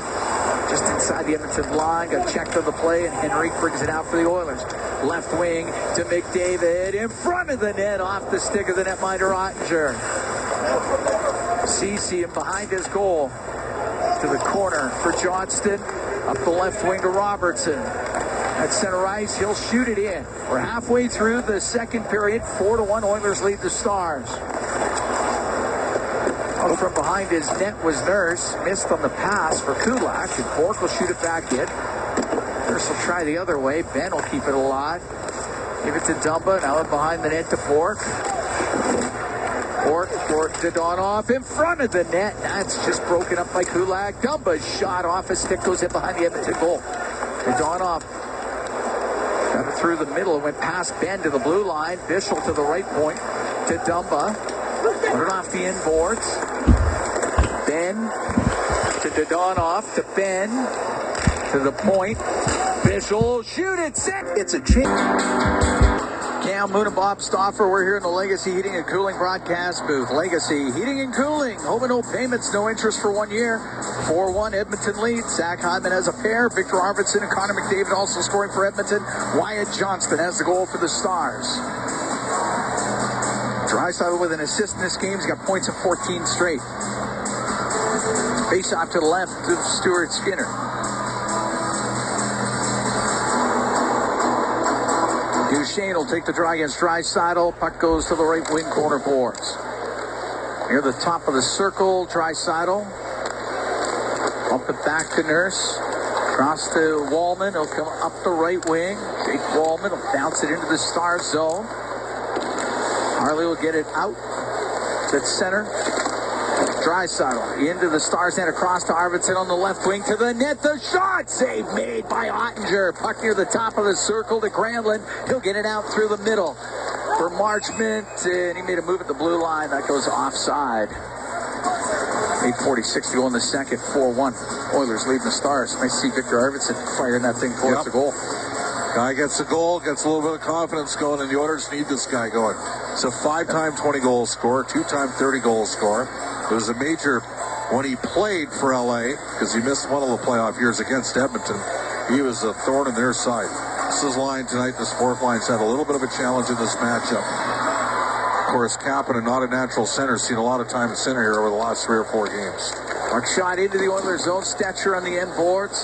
Just inside the Edmonton line. Got checked on the play, and Henrique brings it out for the Oilers. Left wing to McDavid in front of the net off the stick of the netminder Ottinger. CC him behind his goal to the corner for Johnston. Up the left wing to Robertson. At center ice, he'll shoot it in. We're halfway through the second period. 4-1 Oilers lead the Stars. Out from behind his net was Nurse. Missed on the pass for Kulak, and Bork will shoot it back in. Nurse will try the other way. Ben will keep it alive. Give it to Dumba. Now behind the net to Bork. Bork to Donoff in front of the net. That's just broken up by Kulak. Dumba's shot off his stick goes in behind the Edmonton goal. To Donoff. Got it through the middle. It went past Ben to the blue line. Bischel to the right point to Dumba. Put it off the inboards. Ben to Donoff to Ben to the point. Bischel, shoot it, set. It's a change. Cam Moon and Bob Stauffer, we're here in the Legacy Heating and Cooling broadcast booth. Legacy Heating and Cooling, home and no payments, no interest for 1 year. 4-1 Edmonton lead. Zach Hyman has a pair. Victor Arvidsson and Connor McDavid also scoring for Edmonton. Wyatt Johnston has the goal for the Stars. Draisaitl with an assist in this game. He's got points of 14 straight. Face off to the left to Stuart Skinner. Duchesne will take the draw against Draisaitl. Puck goes to the right wing corner boards. Near the top of the circle, Draisaitl. Bump it back to Nurse. Cross to Wallman. He'll come up the right wing. Jake Wallman will bounce it into the Stars zone. Harley will get it out to center. Draisaitl into the Stars net across to Arvidsson on the left wing to the net. The shot save made by Ottinger. Puck near the top of the circle to Granlund. He'll get it out through the middle for Marchment, and he made a move at the blue line. That goes offside. 8:46 to go in the second. 4-1. Oilers leading the Stars. Nice to see Victor Arvidsson firing that thing towards the goal. Guy gets a goal, gets a little bit of confidence going, and the Oilers need this guy going. It's a 5-time 20-goal scorer, 2-time 30-goal scorer. It was a major when he played for LA, because he missed one of the playoff years against Edmonton. He was a thorn in their side. This is line tonight. The fourth line's had a little bit of a challenge in this matchup. course, Kapanen, not a natural center, seen a lot of time at center here over the last 3 or 4 games. Mark shot into the Oilers zone. Stetcher on the end boards.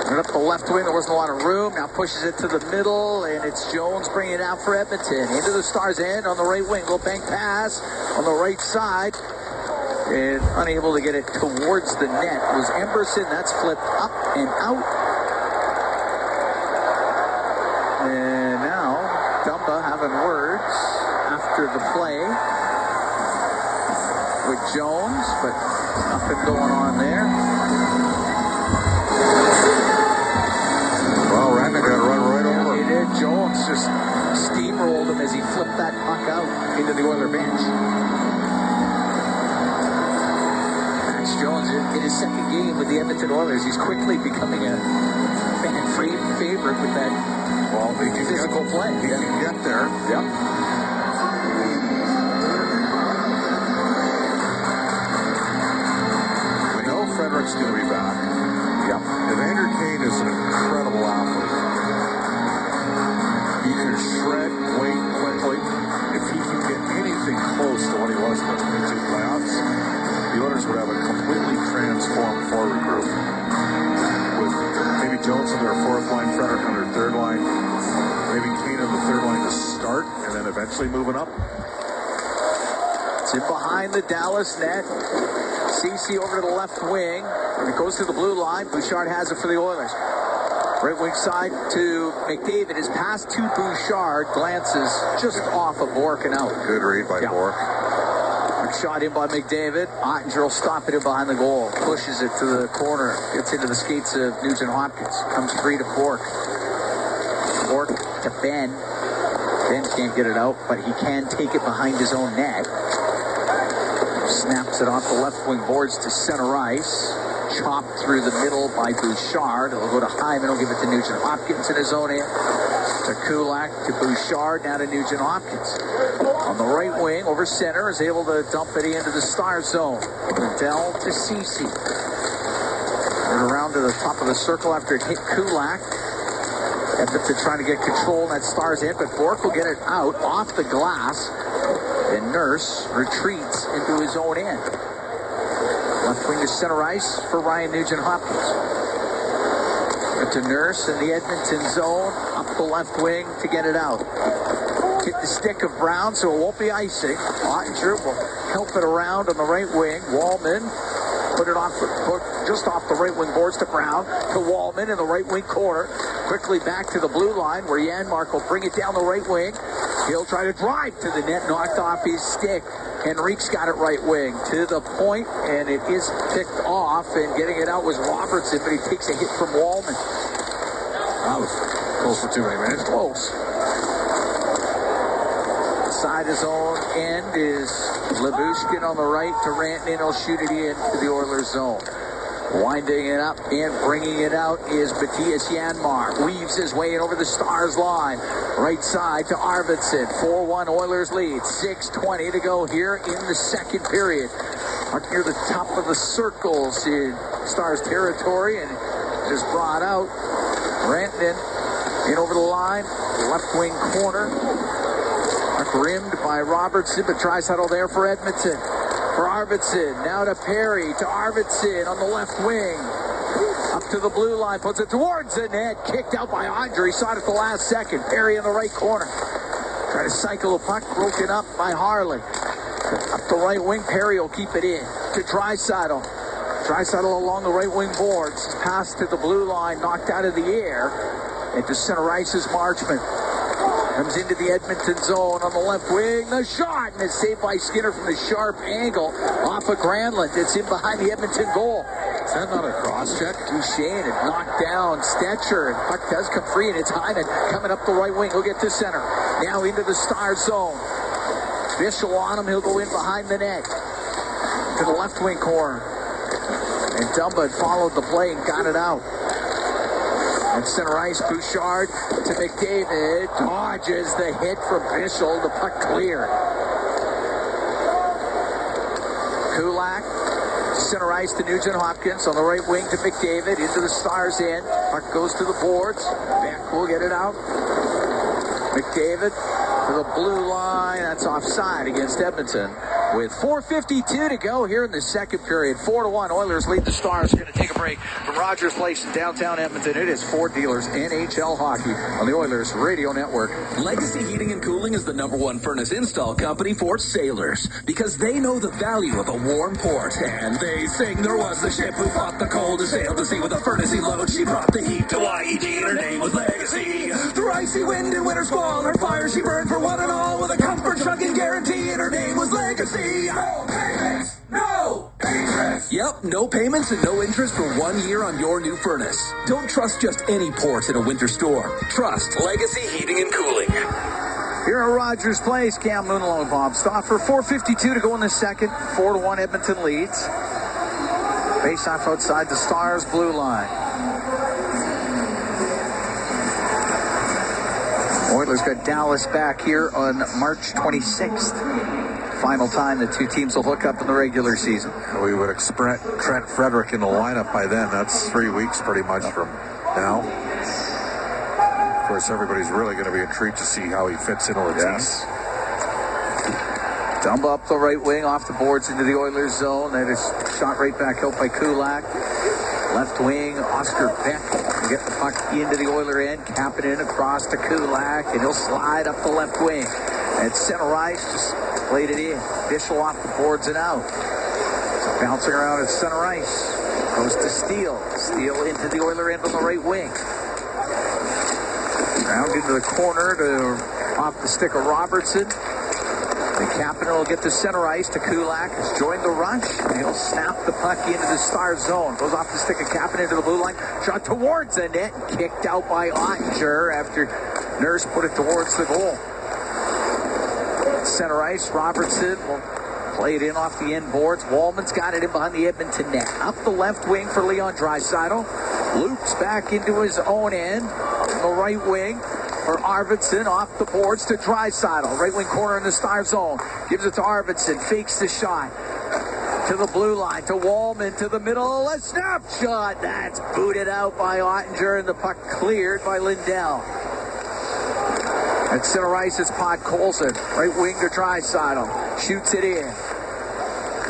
Right up the left wing. There wasn't a lot of room. Now pushes it to the middle, and it's Jones bringing it out for Edmonton. Into the Stars' end on the right wing. Little bank pass on the right side. And unable to get it towards the net was Emberson. That's flipped up and out. And now Dumba having words after the play with Jones, but nothing going on there. Well, Randy got to run right over. He did. Jones just steamrolled him as he flipped that puck out into the Oiler bench. Max Jones, in his second game with the Edmonton Oilers, he's quickly becoming a fan favorite with that physical play. He can get there. Yep. We know Frederick's going to be back. Yep. Evander Kane is an incredible athlete. He can shred weight quickly. If he can get anything close to what he was in the two playoffs, the Oilers would have a completely transformed forward group. With maybe Jones on their fourth line, Frederick on their third line, maybe Kane on the third line to start, and then eventually moving up. It's in behind the Dallas net. CeCe over to the left wing. And it goes to the blue line. Bouchard has it for the Oilers. Right wing side to McDavid. His pass to Bouchard glances just off of Bork and out. Good read by Bork. Shot in by McDavid. Ottinger will stop it in behind the goal. Pushes it to the corner. Gets into the skates of Nugent Hopkins. Comes free to Bork. Bork to Ben. Ben can't get it out, but he can take it behind his own net. Snaps it off the left wing boards to center ice. Chopped through the middle by Bouchard. It'll go to Hyman. He'll give it to Nugent Hopkins in his own end. To Kulak, to Bouchard, now to Nugent Hopkins. On the right wing, over center, is able to dump it into the star zone. Liddell to CeCe. And around to the top of the circle after it hit Kulak. Edmonton trying to get control in that Stars end, but Bork will get it out off the glass. And Nurse retreats into his own end. Left wing to center ice for Ryan Nugent Hopkins. To Nurse in the Edmonton zone, up the left wing to get it out. Hit the stick of Brown, so it won't be icing. Ottinger will help it around on the right wing. Wallman put it off, just off the right wing boards to Brown, to Wallman in the right wing corner. Quickly back to the blue line where Janmark will bring it down the right wing. He'll try to drive to the net, knocked off his stick. Henrique's got it right wing to the point, and it is picked off, and getting it out was Robertson, but he takes a hit from Wallman. That was close for too many minutes. Close. Side his own end is Lyubushkin on the right to Rantanen. He'll shoot it in to the Oilers zone. Winding it up and bringing it out is Matthias Janmark. Weaves his way in over the Stars line. Right side to Arvidsson. 4-1 Oilers lead. 6:20 to go here in the second period. Up near the top of the circles in Stars territory, and just brought out. Rantanen in over the line. Left wing corner. Rimmed by Robertson, but Draisaitl there for Edmonton. For Arvidsson, now to Perry, to Arvidsson on the left wing. Up to the blue line, puts it towards the net. Kicked out by Andre. He saw it at the last second. Perry in the right corner. Try to cycle the puck, broken up by Harley. Up the right wing, Perry will keep it in. To Draisaitl. Draisaitl along the right wing boards. Pass to the blue line, knocked out of the air. And to center ice is Marchment. Comes into the Edmonton zone on the left wing. The shot, and it's saved by Skinner from the sharp angle off of Granlund. It's in behind the Edmonton goal. Is that not a cross check? Duchesne had knocked down Stetcher, and puck does come free, and it's Hyman coming up the right wing. He'll get to center. Now into the Star zone. Bischel on him. He'll go in behind the net to the left wing corner. And Dumba had followed the play and got it out. And center ice, Bouchard to McDavid. Dodges the hit from Bischel. The puck cleared. Kulak, center ice to Nugent Hopkins. On the right wing to McDavid. Into the Stars end. Puck goes to the boards. Beck will get it out. McDavid to the blue line. That's offside against Edmonton. With 4:52 to go here in the second period. 4-1. Oilers lead the Stars. Going to take a break from Rogers Place in downtown Edmonton. It is Ford Dealers NHL Hockey on the Oilers Radio Network. Legacy Heating and Cooling is the #1 furnace install company for sailors because they know the value of a warm port. And they sing, there was the ship who fought the cold to sail the sea with a furnace load. She brought the heat to IED and her name was Legacy. Through icy wind and winter squall, her fire she burned for one and all with a comfort chugging guarantee, and her name was Legacy. No payments, no interest. Yep, no payments and no interest for 1 year on your new furnace. Don't trust just any port in a winter storm. Trust Legacy Heating and Cooling. Here at Rogers Place, Cam Moonalow and Bob Stauffer. 4:52 to go in the second. 4-1 Edmonton leads. Face-off outside the Stars' blue line. Oilers got Dallas back here on March 26th. Final time the two teams will hook up in the regular season. We would expect Trent Frederick in the lineup by then. That's 3 weeks pretty much from now. Of course, everybody's really going to be intrigued to see how he fits into the team. Dump up the right wing off the boards into the Oilers zone. That is shot right back out by Kulak. Left wing, Oscar Beck will get the puck into the Oiler end, cap it in across to Kulak, and he'll slide up the left wing. At center ice, just played it in. Bishel off the boards and out. So bouncing around at center ice. Goes to Steele. Steele into the Oiler end on the right wing. Round into the corner to off the stick of Robertson. The captain will get to center ice to Kulak. Has joined the rush. He'll snap the puck into the Star zone. Goes off the stick of Captain into the blue line. Shot towards the net. Kicked out by Ottinger after Nurse put it towards the goal. Center ice. Robertson will play it in off the end boards. Wallman's got it in behind the Edmonton net. Up the left wing for Leon Draisaitl. Loops back into his own end. Up the right wing for Arvidsson, off the boards to Draisaitl. Right wing corner in the Star zone. Gives it to Arvidsson. Fakes the shot. To the blue line. To Wallman. To the middle. A snapshot. That's booted out by Ottinger, and the puck cleared by Lindell. At center ice is Podkolzin. Right wing to Draisaitl. Shoots it in.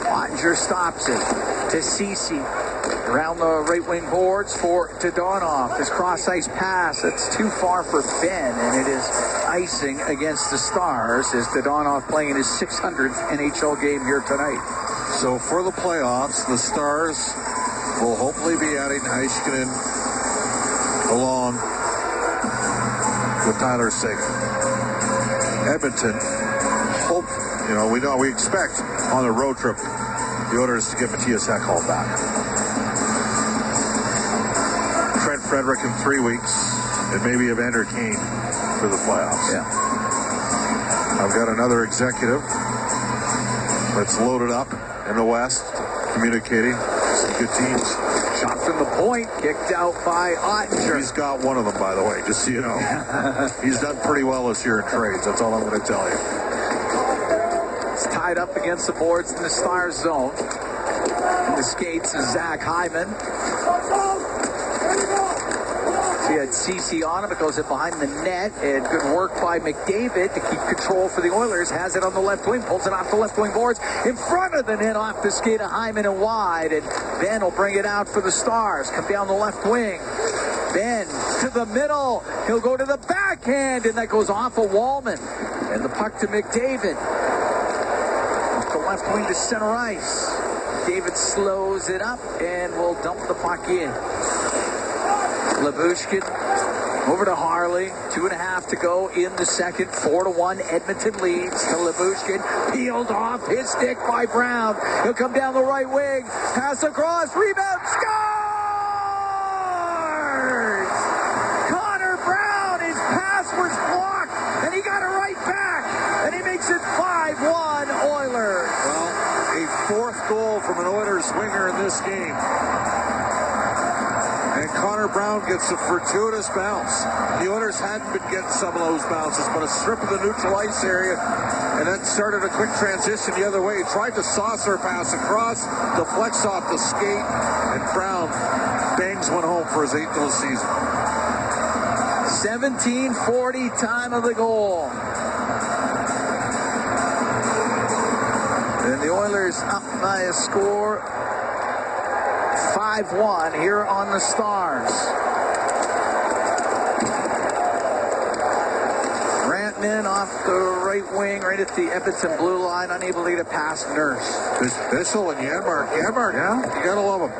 Ottinger stops it. To Ceci. Around the right wing boards for Dadonov. His cross ice pass. It's too far for Ben, and it is icing against the Stars as Dadonov playing in his 600th NHL game here tonight. So for the playoffs, the Stars will hopefully be adding Heiskanen along with Tyler Seguin. Edmonton, we expect on a road trip the Oilers to get Matthias Ekholm back. Trent Frederick in 3 weeks, and maybe Evander Kane for the playoffs. Yeah. I've got another executive that's loaded up in the West, communicating some good teams. Shot from the point, kicked out by Ottinger. He's got one of them, by the way, just so you know. He's done pretty well this year in trades. That's all I'm going to tell you. It's tied up against the boards in the Star zone. In the skates is Zach Hyman. He had Ceci on him. It goes in behind the net. And good work by McDavid to keep control for the Oilers. Has it on the left wing. Pulls it off the left wing boards. In front of the net off the skate of Hyman and wide. And Ben will bring it out for the Stars. Come down the left wing. Ben to the middle. He'll go to the backhand. And that goes off of Wallman. And the puck to McDavid. Off the left wing to center ice. David slows it up and will dump the puck in. Lyubushkin over to Harley. 2.5 to go in the second. 4-1 Edmonton leads to Lyubushkin. Peeled off his stick by Brown. He'll come down the right wing. Pass across. Rebound. Scores! Connor Brown. His pass was blocked. And he got it right back. And he makes it 5-1 Oilers. Well, a fourth goal from an Oilers winger in this game. And Connor Brown gets a fortuitous bounce. The Oilers hadn't been getting some of those bounces, but a strip of the neutral ice area, and then started a quick transition the other way. Tried to saucer pass across, deflects off the skate, and Brown bangs one home for his 8th of the season. 17:40 time of the goal. And the Oilers up by a score 5-1 here on the Stars. Rantanen off the right wing, right at the Edmonton blue line, unable to get a past Nurse. Bissell and Janmark. Janmark, yeah, you gotta love him.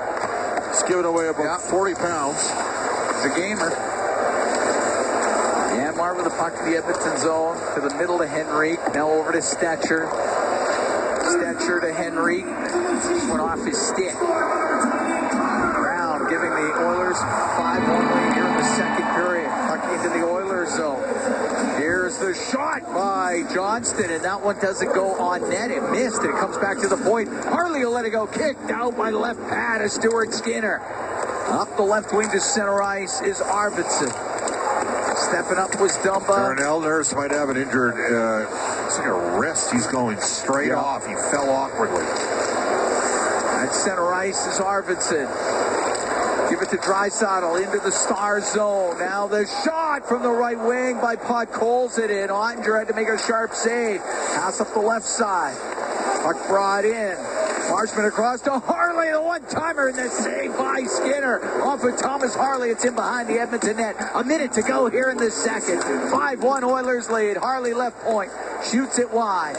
He's giving away about 40 pounds. He's a gamer. Janmark with the puck to the Edmonton zone, to the middle to Henrique, now over to Stetcher. Stetcher to Henrique. Went off his stick. Brown giving the Oilers 5-1 lead here in the second period. Puck into the Oilers zone. Here's the shot by Johnston, and that one doesn't go on net. It missed, and it comes back to the point. Harley will let it go. Kicked out by left pad of Stuart Skinner. Up the left wing to center ice is Arvidsson. Stepping up was Dumba. Darnell Nurse might have an injured, it's like a wrist. He's going straight off. He fell awkwardly. At center ice is Arvidsson. Give it to Draisaitl into the Star zone. Now the shot from the right wing by Podkolzin in. Ottinger had to make a sharp save. Pass up the left side. Puck brought in. Marshman across to Harley, the one-timer, and the save by Skinner. Off of Thomas Harley. It's in behind the Edmonton net. A minute to go here in the second. 5-1 Oilers lead. Harley left point. Shoots it wide.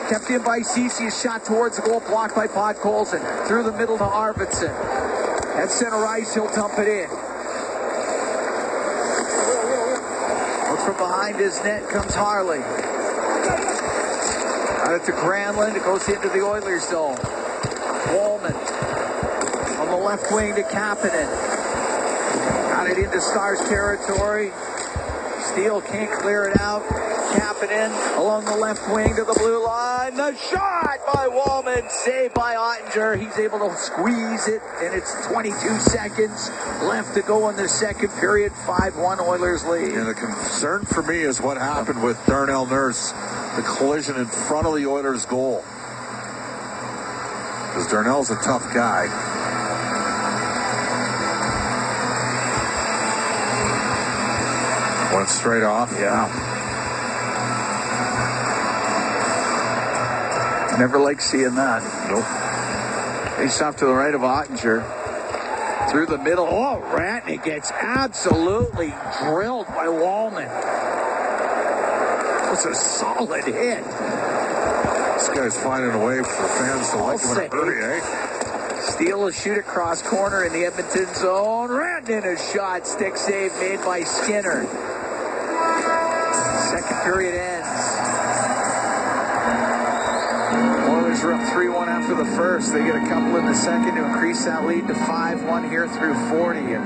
Kept in by Ceci. Shot towards the goal, blocked by Podkolzin. Through the middle to Arvidsson. At center ice, he'll dump it in. Look from behind his net comes Harley. Got it to Granlund. It goes into the Oilers zone. Wallman on the left wing to Kapanen. Got it into Stars territory. Steele can't clear it out. Kapanen along the left wing to the blue line. The shot by Wallman, saved by Ottinger. He's able to squeeze it, and it's 22 seconds left to go in the second period. 5-1 Oilers lead. And the concern for me is what happened with Darnell Nurse, the collision in front of the Oilers' goal. Because Darnell's a tough guy. Went straight off. Yeah. Never like seeing that. Nope. Face off to the right of Ottinger. Through the middle. Oh, Ratney gets absolutely drilled by Wallman. That was a solid hit. This guy's finding a way for fans to like him in a hurry, eh? Steele will shoot across corner in the Edmonton zone. Ratney a shot. Stick save made by Skinner. Second period ends. Oilers are up 3-1 after the first. They get a couple in the second to increase that lead to 5-1 here through 40. And,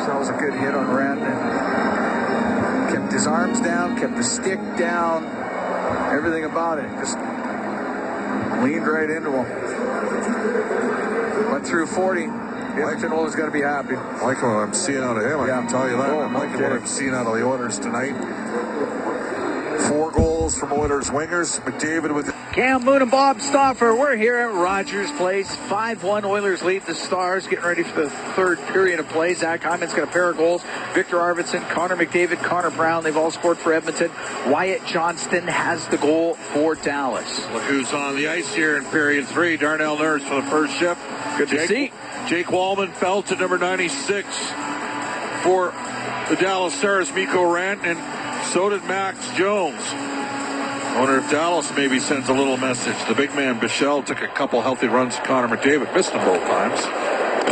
that was a good hit on Rantanen. Kept his arms down, kept the stick down, everything about it. Just leaned right into him. Went through 40. The Edmonton Oilers got to be happy. Like what I'm seeing out of him, I can tell you that. I'm liking what I'm seeing out of the Oilers tonight. 4 goals from Oilers wingers. McDavid with Cam Moon and Bob Stauffer. We're here at Rogers Place. 5-1 Oilers lead the Stars. Getting ready for the third period of play. Zach Hyman's got a pair of goals. Victor Arvidsson, Connor McDavid, Connor Brown. They've all scored for Edmonton. Wyatt Johnston has the goal for Dallas. Look who's on the ice here in period 3. Darnell Nurse for the first shift. Good to see. Jake Wallman fell to number 96 for the Dallas Stars, Mikko Rantanen. So did Max Jones. I wonder if Dallas maybe sends a little message. The big man, Bichelle, took a couple healthy runs to Connor McDavid. Missed them both times.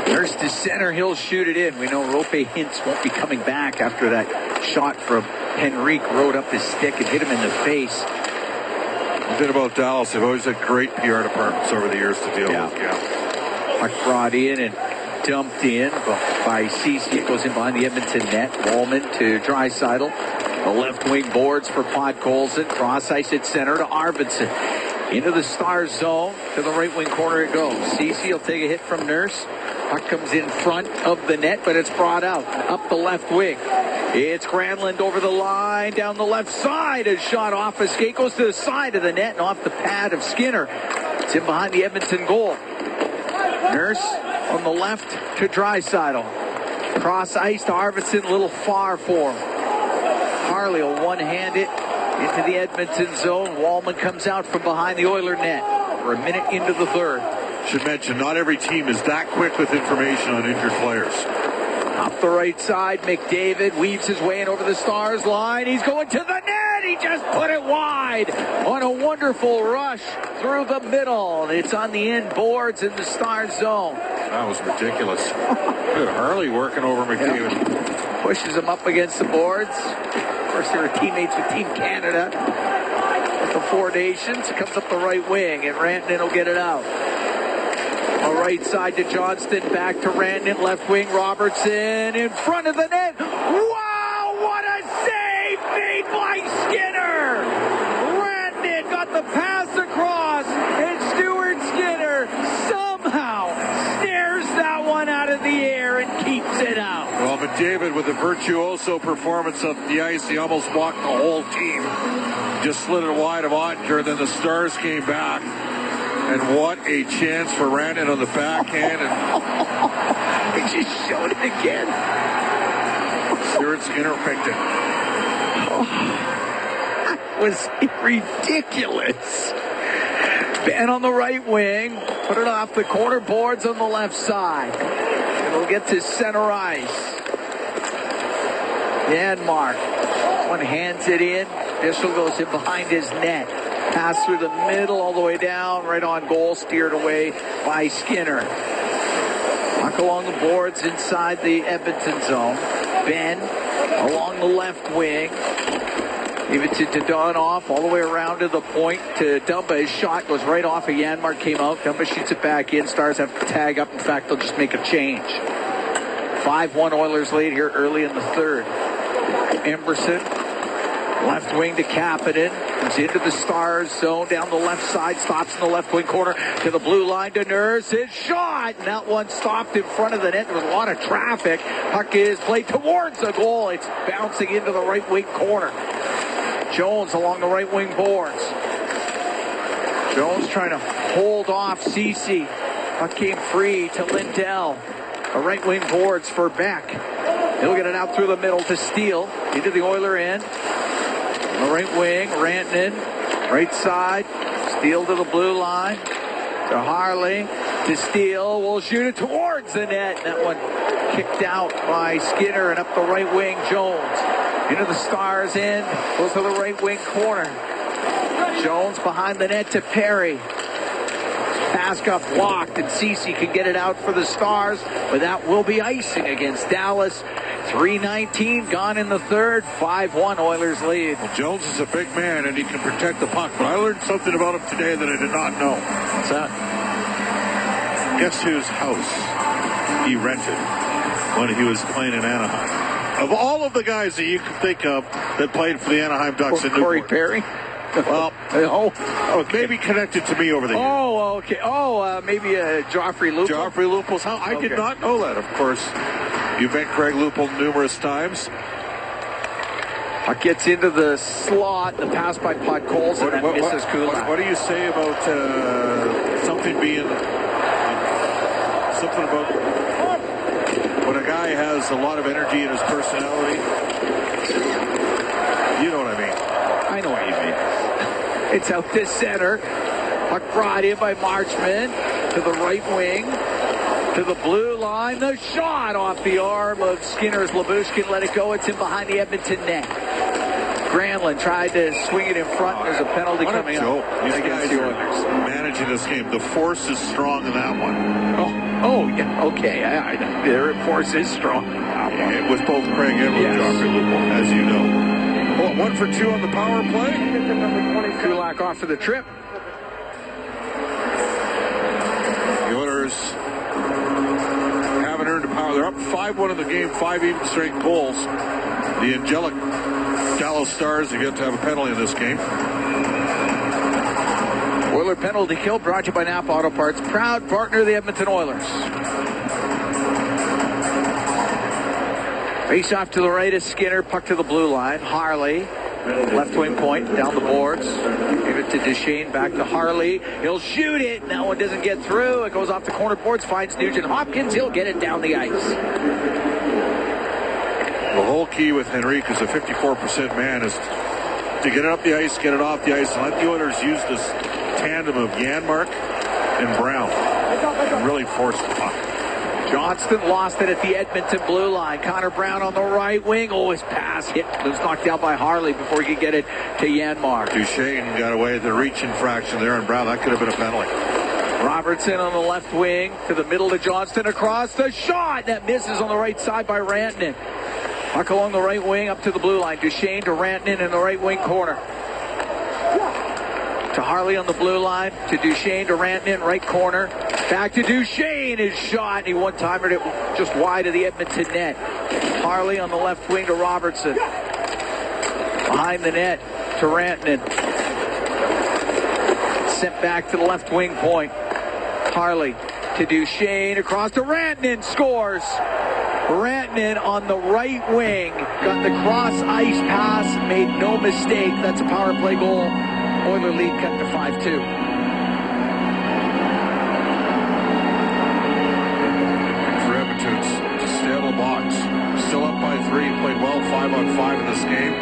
Nurse to center. He'll shoot it in. We know Rope Hintz won't be coming back after that shot from Henrique. Rode up his stick and hit him in the face. One thing about Dallas, they've always had great PR departments over the years to deal with. Yeah. Puck brought in and dumped in by Ceci. It goes in behind the Edmonton net. Wallman to Draisaitl. The left wing boards for Podkolzin. Cross ice at center to Arvidsson. Into the Stars zone. To the right wing corner it goes. Ceci will take a hit from Nurse. Puck comes in front of the net, but it's brought out. Up the left wing. It's Granlund over the line. Down the left side. A shot off a skate. Goes to the side of the net and off the pad of Skinner. It's in behind the Edmonton goal. Nurse on the left to Draisaitl. Cross ice to Arvidsson. A little far for him. Harley will one-hand it into the Edmonton zone. Wallman comes out from behind the Oiler net. We're a minute into the third. Should mention, not every team is that quick with information on injured players. Off the right side, McDavid weaves his way in over the Stars line. He's going to the net. He just put it wide on a wonderful rush through the middle. It's on the end boards in the Stars zone. That was ridiculous. Good Harley working over McDavid. Yep. Pushes him up against the boards. Of course, they were teammates with Team Canada. With the Four Nations, comes up the right wing, and Rantanen will get it out. Right side to Johnston, back to Rantanen, left wing, Robertson in front of the net. Wow, what a save made by Skinner! Rantanen got the pass across, and Stuart Skinner somehow snares that one out of the air and keeps it out. Well, McDavid with a virtuoso performance up the ice, he almost walked the whole team. Just slid it wide of Ottinger, then the Stars came back. And what a chance for Rantanen on the backhand. And he just showed it again. Stuart Skinner picked it. That was ridiculous. Ben on the right wing. Put it off the corner boards on the left side. It'll get to center ice. Janmark. One hands it in. Bissell goes in behind his net. Pass through the middle all the way down, right on goal, steered away by Skinner. Puck along the boards inside the Edmonton zone. Ben along the left wing. Give it to Dadonov all the way around to the point to Dumba. His shot goes right off of Janmark, came out. Dumba shoots it back in. Stars have to tag up. In fact, they'll just make a change. 5-1 Oilers lead here early in the third. Emberson, left wing to Kapanen. Comes into the Stars zone down the left side. Stops in the left wing corner to the blue line to Nurse. His shot. And that one stopped in front of the net. There was a lot of traffic. Puck is played towards the goal. It's bouncing into the right wing corner. Jones along the right wing boards. Jones trying to hold off Ceci. Puck came free to Lindell. The right wing boards for Beck. He'll get it out through the middle to Steele. Into the Oiler end. On the right wing, Rantanen. Right side. Steele to the blue line. To Harley. To Steele. Will shoot it towards the net. That one kicked out by Skinner and up the right wing, Jones. Into the Stars end. Goes to the right wing corner. Jones behind the net to Perry. Pass got blocked, and Ceci can get it out for the Stars, but that will be icing against Dallas. 3:19 gone in the third. 5-1 Oilers lead. Well, Jones is a big man, and he can protect the puck, but I learned something about him today that I did not know. What's that? Guess whose house he rented when he was playing in Anaheim? Of all of the guys that you can think of that played for the Anaheim Ducks in Corey Newport. Perry? Well, okay. Maybe connected to me over the years. Oh, okay. Maybe Joffrey Lupul. Joffrey Lupul's house. I did not know that, of course. You've met Craig Lupul numerous times. Puck gets into the slot, the pass by Podkolzin, and that misses Kulak. What do you say about something about when a guy has a lot of energy in his personality? You know what I mean. I know what you mean. It's out to center. Puck brought in by Marchman to the right wing. To the blue line. The shot off the arm of Skinner's Labushkin. Let it go. It's in behind the Edmonton net. Granlund tried to swing it in front. There's a penalty coming up. These guys are managing this game. The force is strong in that one. Oh yeah. Okay. Their force is strong. With both Craig and Joffrey Lupul, as you know. Well, 1 for 2 on the power play. Kulak off for the trip. The Oilers haven't earned a power. They're up 5-1 in the game, 5 even straight goals. The angelic Dallas Stars are yet to have a penalty in this game. Oiler penalty kill brought to you by Napa Auto Parts, proud partner of the Edmonton Oilers. Face off to the right is Skinner, puck to the blue line. Harley, left wing point, down the boards. Give it to Duchesne, back to Harley. He'll shoot it, and that one doesn't get through. It goes off the corner boards, finds Nugent Hopkins. He'll get it down the ice. The whole key with Henrique as a 54% man is to get it up the ice, get it off the ice, and let the Oilers use this tandem of Janmark and Brown. And really force the puck. Johnston lost it at the Edmonton blue line. Connor Brown on the right wing. Oh, his pass hit. It was knocked out by Harley before he could get it to Janmark. Duchesne got away with the reach infraction there, and Brown, that could have been a penalty. Robertson on the left wing to the middle to Johnston across the shot. That misses on the right side by Rantanen. Puck along the right wing up to the blue line. Duchesne to Rantanen in the right wing corner. To Harley on the blue line. To Duchesne to Rantanen, right corner. Back to Duchesne, his shot. He one-timered it just wide of the Edmonton net. Harley on the left wing to Robertson. Behind the net to Rantanen. Sent back to the left wing point. Harley to Duchesne, across to Rantanen, scores. Rantanen on the right wing, got the cross ice pass, made no mistake. That's a power play goal. Oiler lead cut to 5-2. For Edmonton to stay out of the box. Still up by 3, played well 5-on-5 in this game.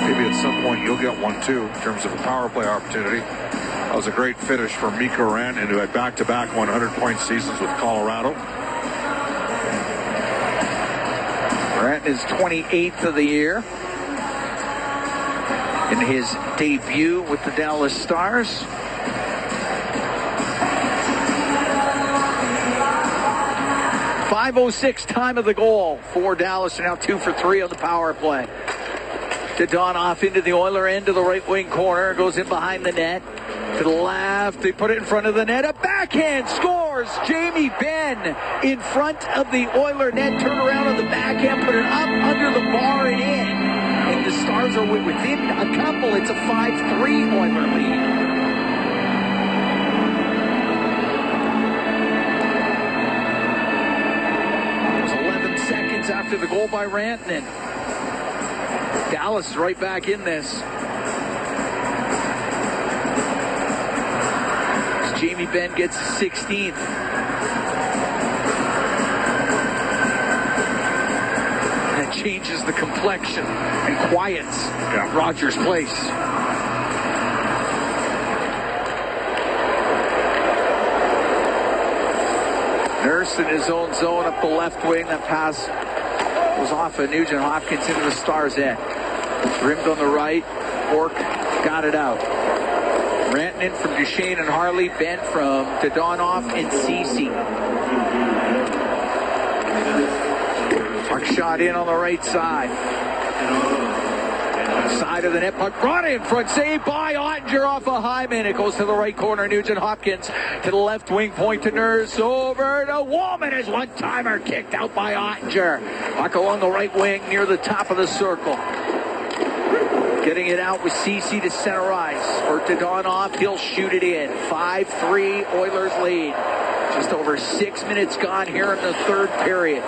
Maybe at some point you'll get one too in terms of a power play opportunity. That was a great finish for Mikko Rantanen, who had back-to-back 100-point seasons with Colorado. Rantanen is 28th of the year in his debut with the Dallas Stars. .506 time of the goal for Dallas. They're now 2 for 3 on the power play. To Donoff into the Oiler end to the right wing corner. Goes in behind the net. To the left, they put it in front of the net. A backhand scores. Jamie Benn in front of the Oiler net. Turn around on the backhand, put it up under the bar and in. And the Stars are within a couple. It's a 5-3 Oiler lead. It was 11 seconds after the goal by Rantanen. Dallas is right back in this. Jamie Benn gets 16th. That changes the complexion and quiets Rogers Place. Nurse in his own zone up the left wing. That pass was off of Nugent Hopkins into the Stars' end. Rimmed on the right. Bork got it out. Rantanen from Duchesne and Harley. Benn from Donoff and Ceci. Puck shot in on the right side. Side of the net. Puck brought in front. Saved by Ottinger off of Hyman. It goes to the right corner. Nugent Hopkins to the left wing point to Nurse. Over to Woolman. His one-timer kicked out by Ottinger. Puck along the right wing near the top of the circle. Getting it out with Ceci to center ice. For Donoff, he'll shoot it in. 5-3 Oilers lead. Just over 6 minutes gone here in the third period.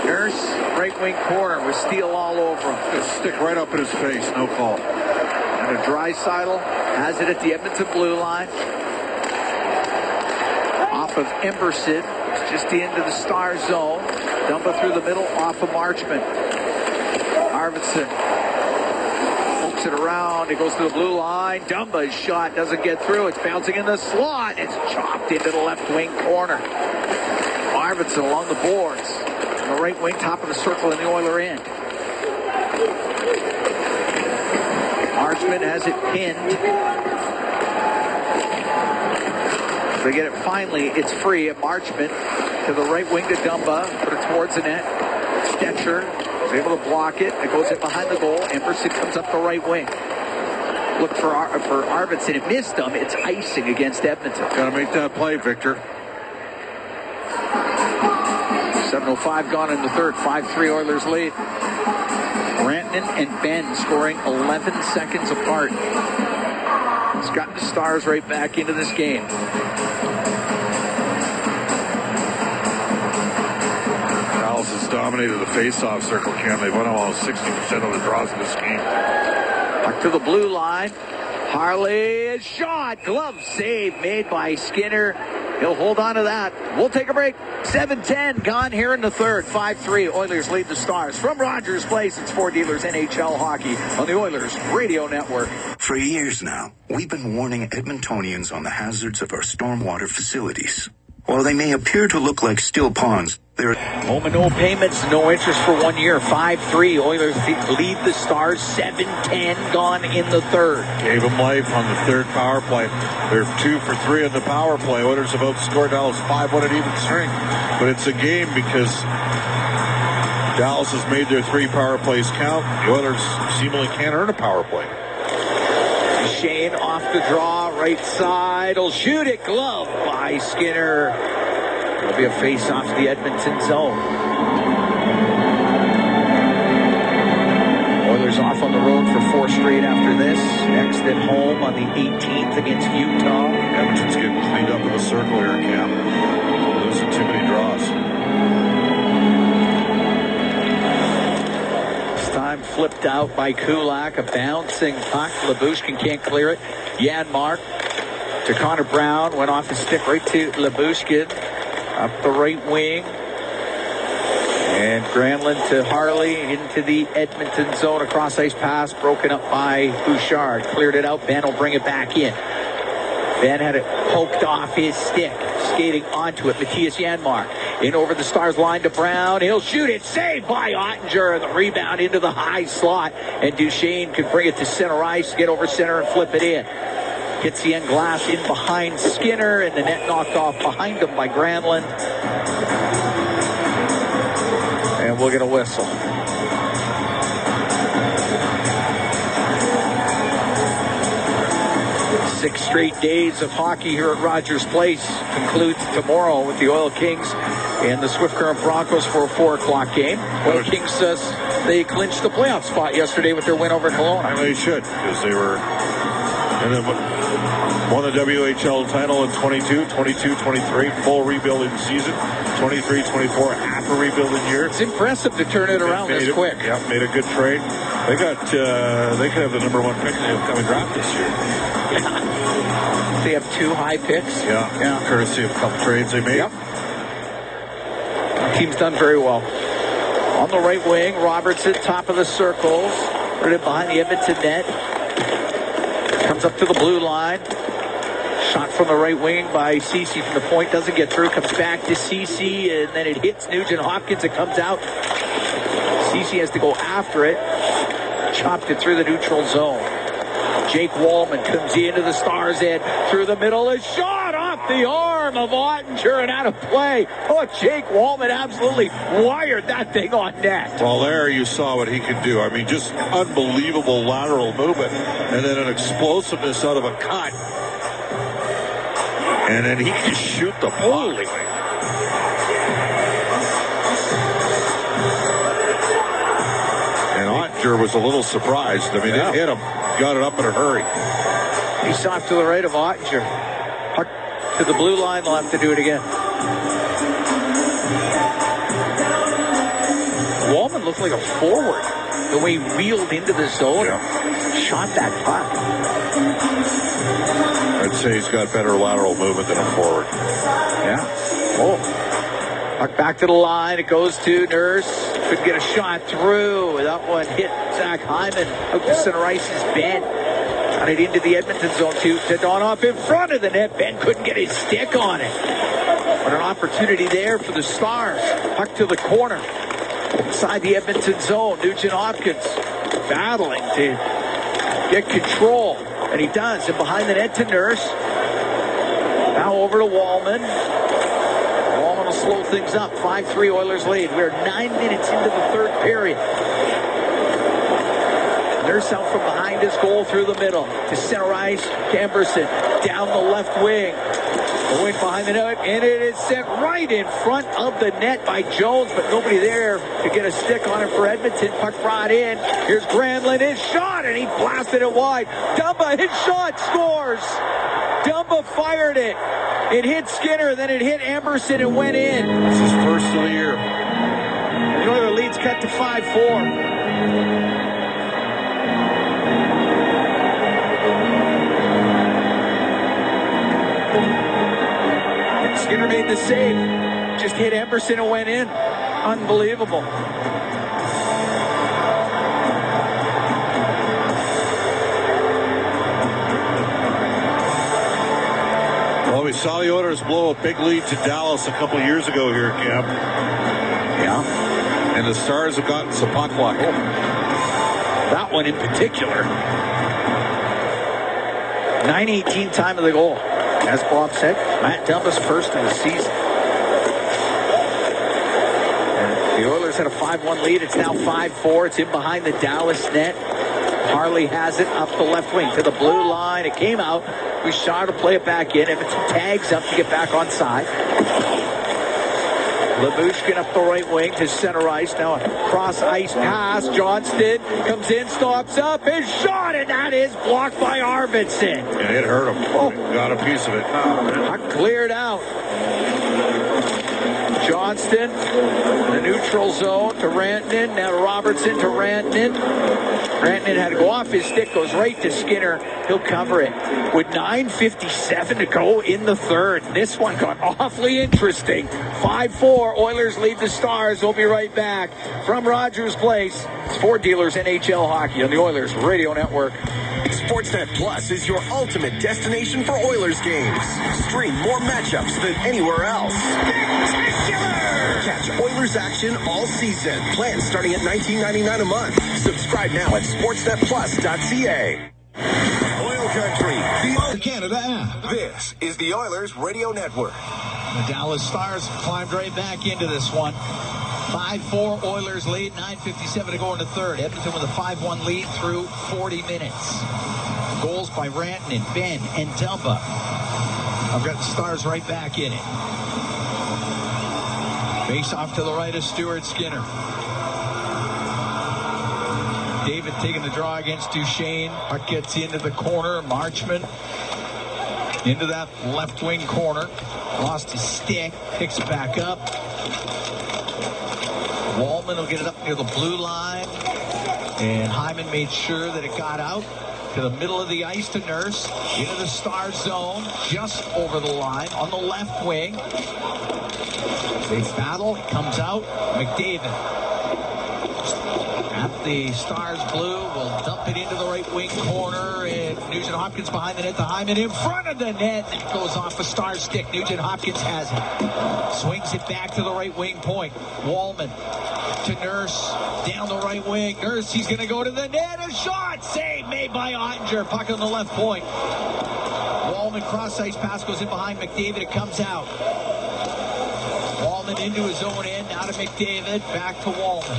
Nurse, right wing corner with Steele all over him. Just stick right up in his face, no call. And a Draisaitl has it at the Edmonton blue line. Off of Emberson, just into the Star zone. Dumba through the middle, off of Marchment. Arvidsson pokes it around. It goes to the blue line. Dumba's shot doesn't get through. It's bouncing in the slot. It's chopped into the left wing corner. Arvidsson along the boards. On the right wing, top of the circle in the Oiler end. Marchment has it pinned. They get it finally. It's free at Marchment to the right wing to Dumba. Put it towards the net. Stetcher is able to block it. It goes in behind the goal. Emberson comes up the right wing. Look for Arvidsson. It missed him. It's icing against Edmonton. Got to make that play, Victor. 7:05 gone in the third. 5-3 Oilers lead. Rantanen and Benn scoring 11 seconds apart. It's gotten the Stars right back into this game. Dallas has dominated the face-off circle, Cam. They've won almost 60% of the draws in this game. Back to the blue line. Harley is shot. Glove save made by Skinner. He'll hold on to that. We'll take a break. 7:10 gone here in the third. 5-3. Oilers lead the Stars. From Rogers Place, it's Ford Dealers NHL Hockey on the Oilers Radio Network. For years now, we've been warning Edmontonians on the hazards of our stormwater facilities. While they may appear to look like still ponds, they're Home and no payments, no interest for 1 year. 5-3. Oilers lead the Stars. 7:10 gone in the third. Gave them life on the third power play. They're 2 for 3 on the power play. Oilers have outscored Dallas 5-1 at even strength. But it's a game because Dallas has made their 3 power plays count. The Oilers seemingly can't earn a power play. Shane off the draw, right side. He'll shoot it. Glove by Skinner. It'll be a face-off to the Edmonton zone. Oilers off on the road for 4 straight after this. Next at home on the 18th against Utah. Edmonton's getting cleaned up in the circle here, Cam. Losing too many draws. This time flipped out by Kulak. A bouncing puck. Lyubushkin can't clear it. Janmark to Connor Brown. Went off his stick right to Lyubushkin. Up the right wing. And Granlund to Harley into the Edmonton zone. A cross-ice pass broken up by Bouchard. Cleared it out. Ben will bring it back in. Ben had it poked off his stick. Skating onto it. Matthias Janmark. In over the Stars line to Brown. He'll shoot it. Saved by Ottinger. The rebound into the high slot. And Duchesne could bring it to center ice. Get over center and flip it in. Hits the end glass in behind Skinner, and the net knocked off behind him by Granlund. And we'll get a whistle. 6 straight days of hockey here at Rogers Place concludes tomorrow with the Oil Kings and the Swift Current Broncos for a 4 o'clock game. Oil Kings says they clinched the playoff spot yesterday with their win over Kelowna. They should, because they were... And then won the WHL title in 22-23, full rebuilding season. 23-24, half a rebuilding year. It's impressive to turn it around this quick. Yeah, made a good trade. They got, they could have the number 1 pick in the upcoming draft this year. Yeah. They have 2 high picks. Yeah. Courtesy of a couple trades they made. Yep. The team's done very well. On the right wing, Robertson, top of the circles. Right behind the Edmonton net. Comes up to the blue line. Shot from the right wing by Ceci from the point. Doesn't get through. Comes back to Ceci. And then it hits Nugent Hopkins. It comes out. Ceci has to go after it. Chopped it through the neutral zone. Jake Wallman comes into the Stars' end. Through the middle. A shot off the arm of Ottinger and out of play. Oh, Jake Wallman absolutely wired that thing on net. Well, there you saw what he could do. I mean, just unbelievable lateral movement. And then an explosiveness out of a cut. And then he can shoot the puck. And Ottinger was a little surprised. I mean, it hit him. Got it up in a hurry. He's off to the right of Ottinger. Puck to the blue line. They'll have to do it again. Wallman looked like a forward. The way he wheeled into the zone. Shot that puck. I'd say he's got better lateral movement than a forward. Yeah. Oh. Puck back to the line. It goes to Nurse. Could get a shot through. That one hit Zach Hyman. Out to center ice is Ben. Got it into the Edmonton zone to Donoff in front of the net. Ben couldn't get his stick on it. But an opportunity there for the Stars. Puck to the corner. Inside the Edmonton zone. Nugent Hopkins battling to get control. And he does. And behind the net to Nurse. Now over to Wallman. Wallman will slow things up. 5-3 Oilers lead. We're 9 minutes into the third period. Nurse out from behind his goal through the middle. To center ice. Camberson down the left wing. Going behind the net. And it is sent right in front of the net by Jones. But nobody there to get a stick on it for Edmonton. Puck brought in. Here's Granlund. His shot. And he blasted it wide. Dumba, his shot, scores. Dumba fired it. It hit Skinner, then it hit Amberson and went in. It's his first of the year. The Oilers lead's cut to 5-4. Skinner made the save. Just hit Emerson and went in. Unbelievable. Well, we saw the Oilers blow a big lead to Dallas a couple years ago here, Cam. Yeah. And the Stars have gotten some puck luck. Oh. That one in particular. 9:18 time of the goal. As Bob said, Matt Dumba's first of the season. And the Oilers had a 5-1 lead. It's now 5-4. It's in behind the Dallas net. Harley has it up the left wing to the blue line. It came out. Bouchard to play it back in. Edmonton tags up to get back on side. Labushkin up the right wing to center ice. Now a cross ice pass. Johnston comes in, stops up, his shot, and that is blocked by Arvidsson. And it hurt him. Oh. Got a piece of it. Puck cleared out. Johnston, the neutral zone to Rantanen. Now Robertson to Rantanen. Rantanen had to go off his stick, goes right to Skinner. He'll cover it. With 9:57 to go in the third. This one got awfully interesting. 5-4, Oilers lead the Stars. We'll be right back from Rogers Place. It's Ford Dealers NHL Hockey on the Oilers Radio Network. Sportsnet Plus is your ultimate destination for Oilers games. Stream more matchups than anywhere else. Catch Oilers action all season. Plans starting at $19.99 a month. Subscribe now at sportsnetplus.ca. Oil Country, the Canada app. This is the Oilers Radio Network. The Dallas Stars climbed right back into this one. 5-4 Oilers lead, 9:57 to go in the third. Edmonton with a 5-1 lead through 40 minutes. Goals by Rantanen, Ben, and Dumba. I've got the Stars right back in it. Face off to the right of Stuart Skinner. David taking the draw against Duchesne. Puck gets into the corner. Marchman into that left wing corner. Lost his stick. Picks it back up. Wallman will get it up near the blue line. And Hyman made sure that it got out to the middle of the ice to Nurse. Into the Star zone. Just over the line on the left wing. They battle. Comes out. McDavid. At the Stars blue, will dump it into the right wing corner, and Nugent Hopkins behind the net to Hyman in front of the net. That goes off a Star stick. Nugent Hopkins has it. Swings it back to the right wing point. Wallman to Nurse, down the right wing. Nurse, he's going to go to the net. A shot, save made by Ottinger. Puck on the left point. Wallman cross ice pass goes in behind McDavid. It comes out. Wallman into his own end. Out of McDavid. Back to Wallman.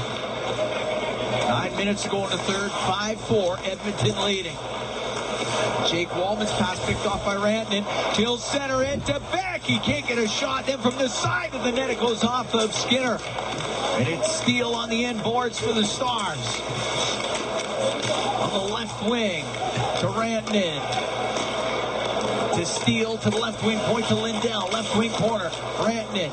9 minutes to go in the third. 5-4, Edmonton leading. Jake Wallman's pass picked off by Rantanen. He'll center it to Beck. He can't get a shot. Then from the side of the net, it goes off of Skinner. And it's Steele on the end boards for the Stars. On the left wing to Rantanen. To Steele to the left wing point to Lindell. Left wing corner. Rantanen.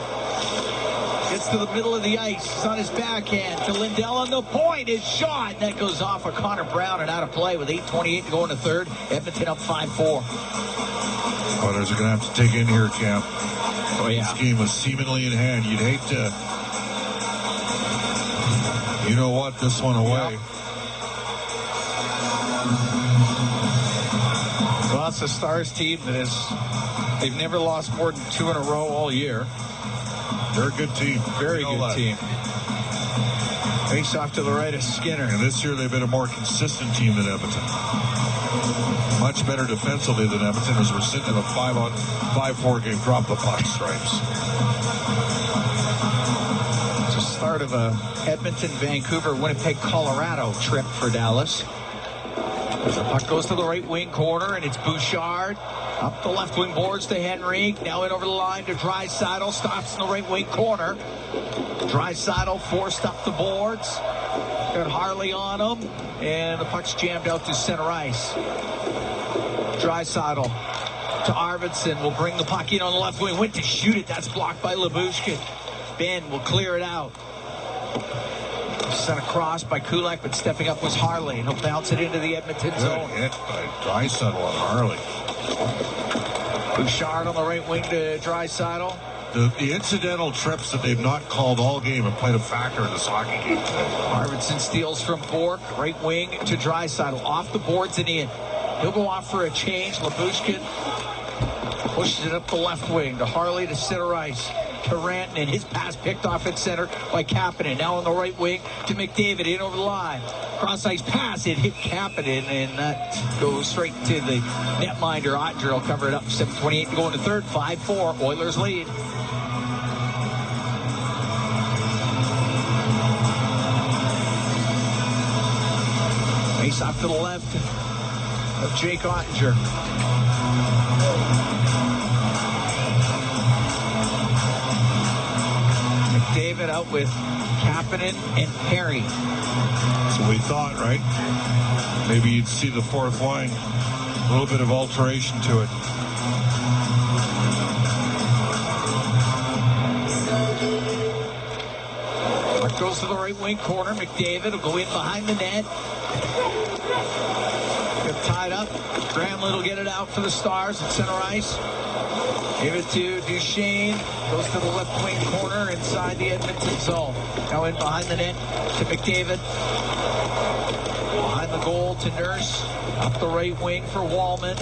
Gets to the middle of the ice. He's on his backhand to Lindell on the point. His shot. That goes off of Connor Brown and out of play with 8:28 to go in the third. Edmonton up 5-4. Oilers are going to have to take in here, Cam. Oh, yeah. This game was seemingly in hand. You'd hate to, you know what, this one away. Yep. Well, it's a Stars team that they've never lost more than 2 in a row all year. They're a good team. Very good team. Face off to the right of Skinner. And this year they've been a more consistent team than Edmonton. Much better defensively than Edmonton as we're sitting in a 5-4 game. Drop the puck stripes. It's the start of a Edmonton, Vancouver, Winnipeg, Colorado trip for Dallas. As the puck goes to the right wing corner, and it's Bouchard. Up the left wing boards to Henry. Now in over the line to Draisaitl. Stops in the right wing corner. Draisaitl forced up the boards. Got Harley on him. And the puck's jammed out to center ice. Draisaitl to Arvidsson. Will bring the puck in on the left wing. Went to shoot it. That's blocked by Labushkin. Ben will clear it out. Sent across by Kulak, but stepping up was Harley. And he'll bounce it into the Edmonton zone. Hit by Draisaitl on Harley. Bouchard on the right wing to Draisaitl. the incidental trips that they've not called all game have played a factor in this hockey game today. Arvidsson steals from Bork, right wing to Draisaitl, off the boards and in. He'll go off for a change. Lyubushkin pushes it up the left wing to Harley to center ice. To Rantanen, his pass picked off at center by Kapanen. Now on the right wing to McDavid, in over the line. Cross-ice pass, it hit Kapanen, and that goes straight to the netminder. Ottinger will cover it up. 7:28 to go in the third. 5-4, Oilers lead. Face off to the left of Jake Ottinger. McDavid out with Kapanen and Perry. That's what we thought, right? Maybe you'd see the fourth line. A little bit of alteration to it. Mark goes to the right wing corner. McDavid will go in behind the net. Get tied up. Granlund will get it out for the Stars at center ice. Give it to Duchesne. Goes to the left wing corner inside the Edmonton zone. Now in behind the net to McDavid. Behind the goal to Nurse. Up the right wing for Wallman.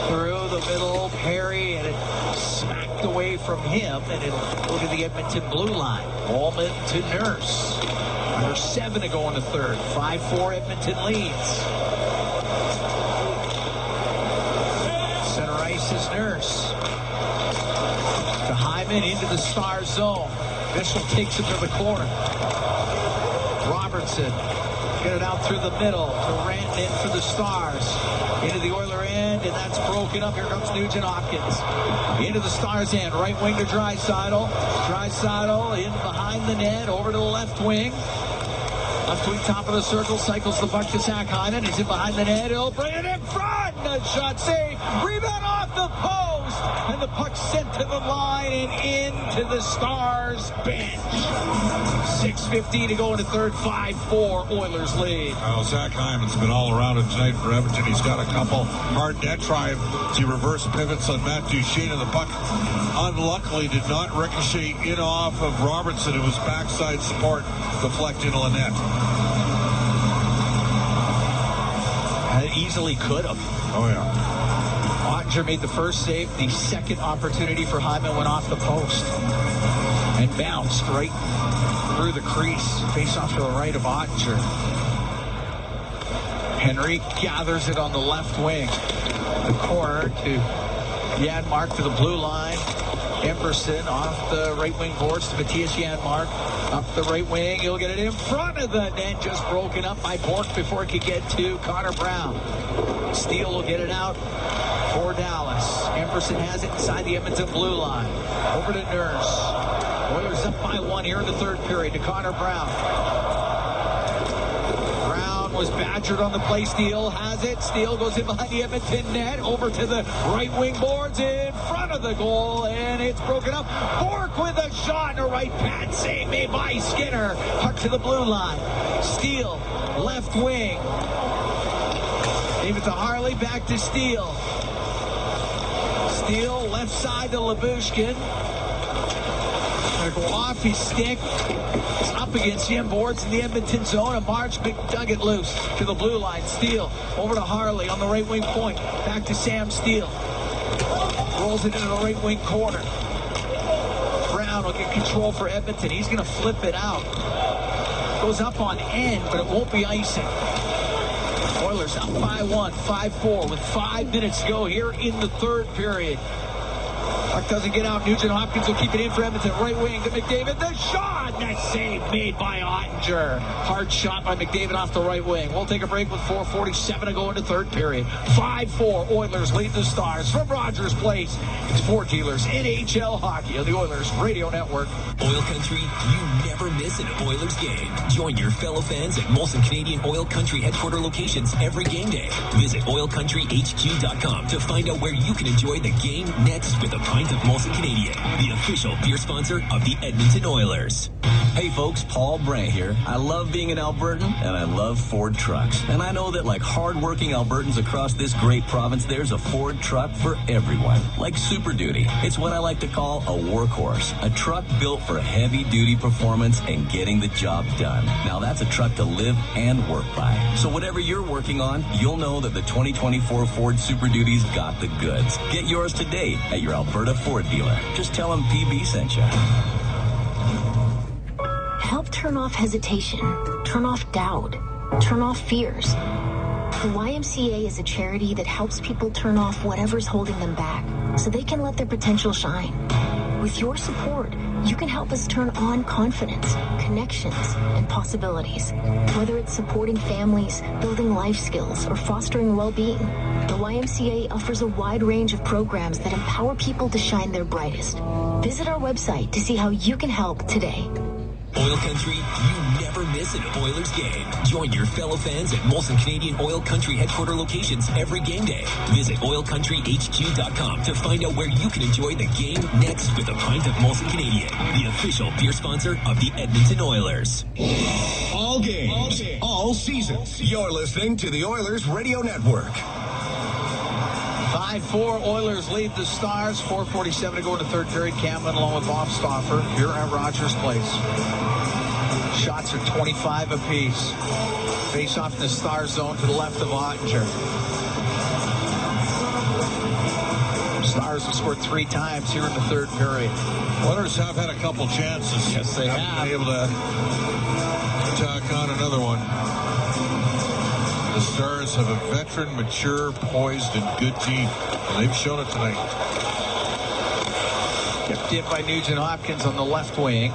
Through the middle, Perry, and it smacked away from him, and it'll go to the Edmonton blue line. Wallman to Nurse. Under 7 to go in the third. 5-4 Edmonton leads. Center ice is Nurse. To Hyman into the Star zone. Bishop takes it to the corner. Robertson. Get it out through the middle to Rantanen for the Stars. Into the Oiler end, and that's broken up. Here comes Nugent Hopkins. Into the Stars end. Right wing to Draisaitl. Draisaitl in behind the net. Over to the left wing. Left wing top of the circle. Cycles the puck to Zach Hyman. He's in behind the net. He'll bring it in front. A shot save. Rebound off the post. And the puck sent to the line and into the Stars bench. 6:50 to go in the third. 5-4 Oilers lead. Well, Zach Hyman's been all around it tonight for Edmonton. He's got a couple hard net drive to reverse pivots on Matt Duchesne, and the puck unluckily did not ricochet in off of Robertson. It was backside support, deflect into the net. It easily could have. Oh, yeah. Ottinger made the first save. The second opportunity for Hyman went off the post and bounced right through the crease. Face off to the right of Ottinger. Henry gathers it on the left wing. The corner to Janmark to the blue line. Emberson off the right wing boards to Matthias Janmark. Up the right wing. He'll get it in front of the net. Just broken up by Bork before it could get to Connor Brown. Steele will get it out for Dallas. Emberson has it inside the Edmonton blue line. Over to Nurse. Oilers up by 1 here in the third period to Connor Brown. Brown was badgered on the play. Steele has it. Steele goes in behind the Edmonton net. Over to the right wing boards in front of the goal, and it's broken up. Bork with a shot and a right pad save made by Skinner. Puck to the blue line. Steele, left wing. Gave it to Harley, back to Steele. Steele, left side to Lyubushkin. Gonna go off his stick. It's up against him. Boards in the Edmonton zone. A March dug it loose to the blue line. Steele over to Harley on the right wing point. Back to Sam Steele. Rolls it into the right wing corner. Brown will get control for Edmonton. He's going to flip it out. Goes up on end, but it won't be icing. Oilers up by 1, 5-4 with 5 minutes to go here in the third period. Puck doesn't get out. Nugent Hopkins will keep it in for Edmonton. Right wing to McDavid. The shot! That save made by Ottinger. Hard shot by McDavid off the right wing. We'll take a break with 4:47 to go into third period. 5-4 Oilers lead the Stars from Rogers Place. It's Ford Dealers NHL Hockey on the Oilers Radio Network. Oil Country, you never miss an Oilers game. Join your fellow fans at Molson Canadian Oil Country headquarter locations every game day. Visit oilcountryhq.com to find out where you can enjoy the game next with a pint of Molson Canadian, the official beer sponsor of the Edmonton Oilers. Hey folks, Paul Brandt here. I love being an Albertan, and I love Ford trucks. And I know that like hard-working Albertans across this great province, there's a Ford truck for everyone. Like Super Duty. It's what I like to call a workhorse. A truck built for heavy-duty performance and getting the job done. Now that's a truck to live and work by. So whatever you're working on, you'll know that the 2024 Ford Super Duty's got the goods. Get yours today at your Alberta Ford dealer. Just tell them PB sent you. Help turn off hesitation, turn off doubt, turn off fears. The YMCA is a charity that helps people turn off whatever's holding them back so they can let their potential shine. With your support, you can help us turn on confidence, connections, and possibilities. Whether it's supporting families, building life skills, or fostering well-being, the YMCA offers a wide range of programs that empower people to shine their brightest. Visit our website to see how you can help today. Oil Country, you never miss an Oilers game. Join your fellow fans at Molson Canadian Oil Country headquarter locations every game day. Visit oilcountryhq.com to find out where you can enjoy the game next with a pint of Molson Canadian, the official beer sponsor of the Edmonton Oilers. All games, all seasons. You're listening to the Oilers Radio Network. 5-4, Oilers lead the Stars. 4:47 to go in the third period. Cameron along with Hofstoffer here at Rogers Place. Shots are 25 apiece. Face off in the Star zone to the left of Ottinger. Stars have scored 3 times here in the third period. Oilers have had a couple chances. Yes, they have. Been able to tack on another one. The Stars have a veteran, mature, poised, and good team. And they've shown it tonight. Kept in by Nugent Hopkins on the left wing.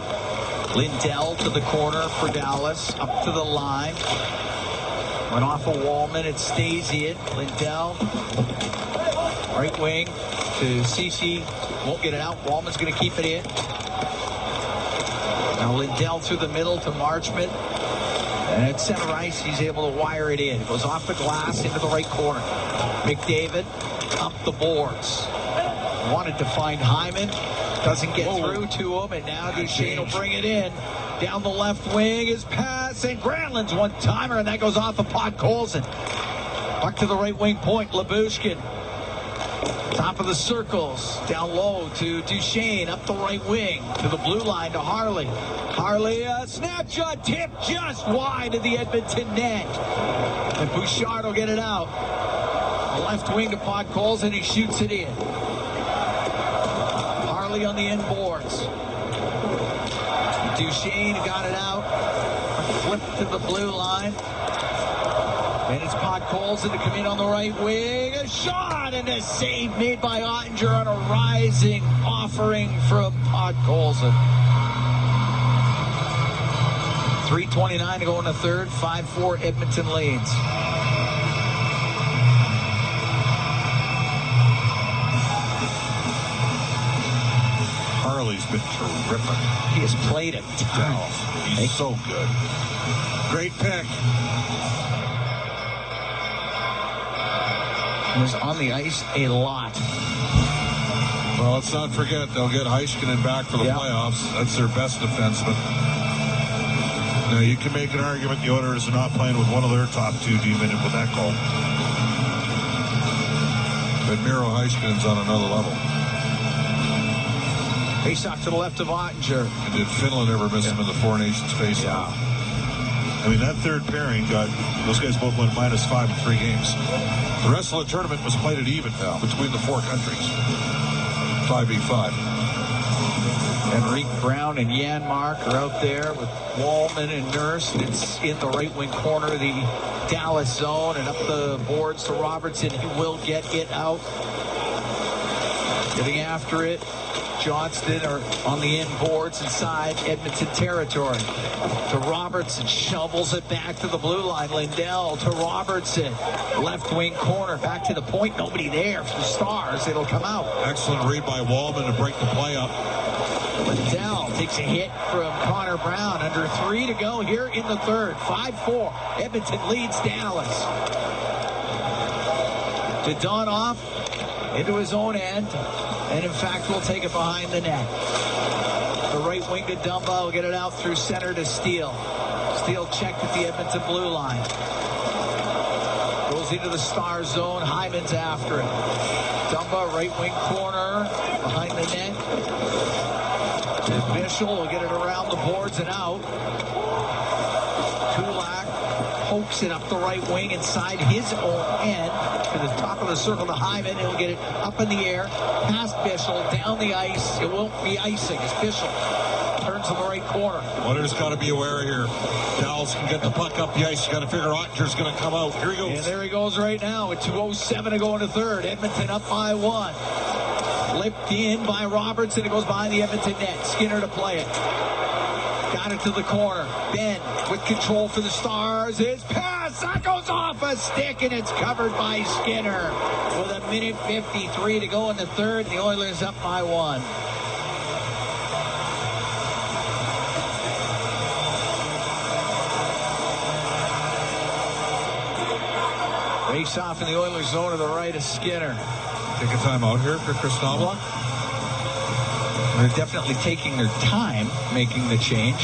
Lindell to the corner for Dallas. Up to the line. Went off of Wallman. It stays in. Lindell. Right wing to Ceci. Won't get it out. Wallman's going to keep it in. Now Lindell through the middle to Marchment. And at center ice, he's able to wire it in. It goes off the glass into the right corner. McDavid up the boards. Wanted to find Hyman. Doesn't get through to him. And now Duchesne will bring it in. Down the left wing is pass. And Granlund's one-timer. And that goes off of Podkolzin. Back to the right wing point. Lyubushkin. Top of the circles. Down low to Duchesne. Up the right wing. To the blue line to Harley. Harley, snapshot tip just wide of the Edmonton net. And Bouchard will get it out. The left wing to Podkolzin. He shoots it in. Harley on the end boards. Duchesne got it out. Flip to the blue line. And it's Podkolzin to come in on the right wing. A shot and a save made by Ottinger on a rising offering from Podkolzin. 3:29 to go in the third. 5-4 Edmonton leads. Harley's been terrific. He has played a ton. He's so good. Great pick. He was on the ice a lot. Well, let's not forget, they'll get Heiskanen back for the playoffs. That's their best defenseman. Now, you can make an argument the Oilers are not playing with one of their top 2 D-men with that goal. But Miro Heiskanen's on another level. Face off to the left of Ottinger. And did Finland ever miss him in the Four Nations face-off? I mean, that third pairing those guys both went -5 in 3 games. The rest of the tournament was played at even between the 4 countries. 5v5. Henrique Brown and Janmark are out there with Wallman and Nurse. It's in the right wing corner of the Dallas zone and up the boards to Robertson. He will get it out. Getting after it. Johnston are on the end boards inside Edmonton territory. To Robertson, shovels it back to the blue line. Lindell to Robertson. Left wing corner, back to the point. Nobody there for the Stars. It'll come out. Excellent read by Wallman to break the play up. Lindell takes a hit from Connor Brown. Under 3 to go here in the third. 5-4. Edmonton leads Dallas. To Donoff into his own end. And in fact, we'll take it behind the net. The right wing to Dumba will get it out through center to Steele. Steele checked at the Edmonton blue line. Goes into the star zone. Hyman's after it. Dumba, right wing corner, behind the net. Bishop will get it around the boards and out. Kulak pokes it up the right wing inside his own end to the top of the circle to Hyman. He'll get it up in the air, past Bishop, down the ice. It won't be icing as Bishop turns to the right corner. Oilers got to be aware here. Dallas can get the puck up the ice. You got to figure Ottinger's going to come out. Here he goes. And there he goes right now with 2:07 to go in the third. Edmonton up by 1. Flipped in by Robertson. It goes behind the Edmonton net. Skinner to play it. Got it to the corner. Ben with control for the Stars. His pass. That goes off a stick and it's covered by Skinner. With 1:53 to go in the third. The Oilers up by 1. Face off in the Oilers zone to the right of Skinner. Take a time out here for Chris Knobloch. They're definitely taking their time making the change.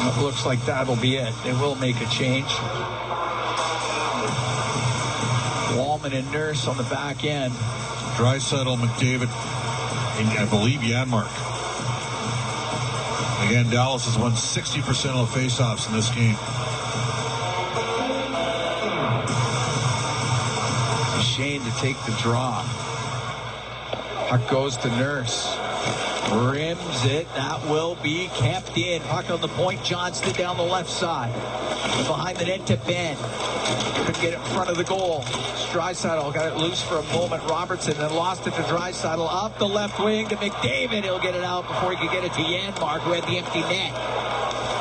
It looks like that'll be it. They will make a change. Wallman and Nurse on the back end. Draisaitl, McDavid, and I believe Janmark. Again, Dallas has won 60% of the faceoffs in this game. Shane to take the draw. Puck goes to Nurse. Rims it. That will be kept in. Puck on the point. Johnston down the left side. Behind the net to Ben. Couldn't get it in front of the goal. Draisaitl got it loose for a moment. Robertson then lost it to Draisaitl. Up the left wing to McDavid. He'll get it out before he could get it to Janmark, who had the empty net.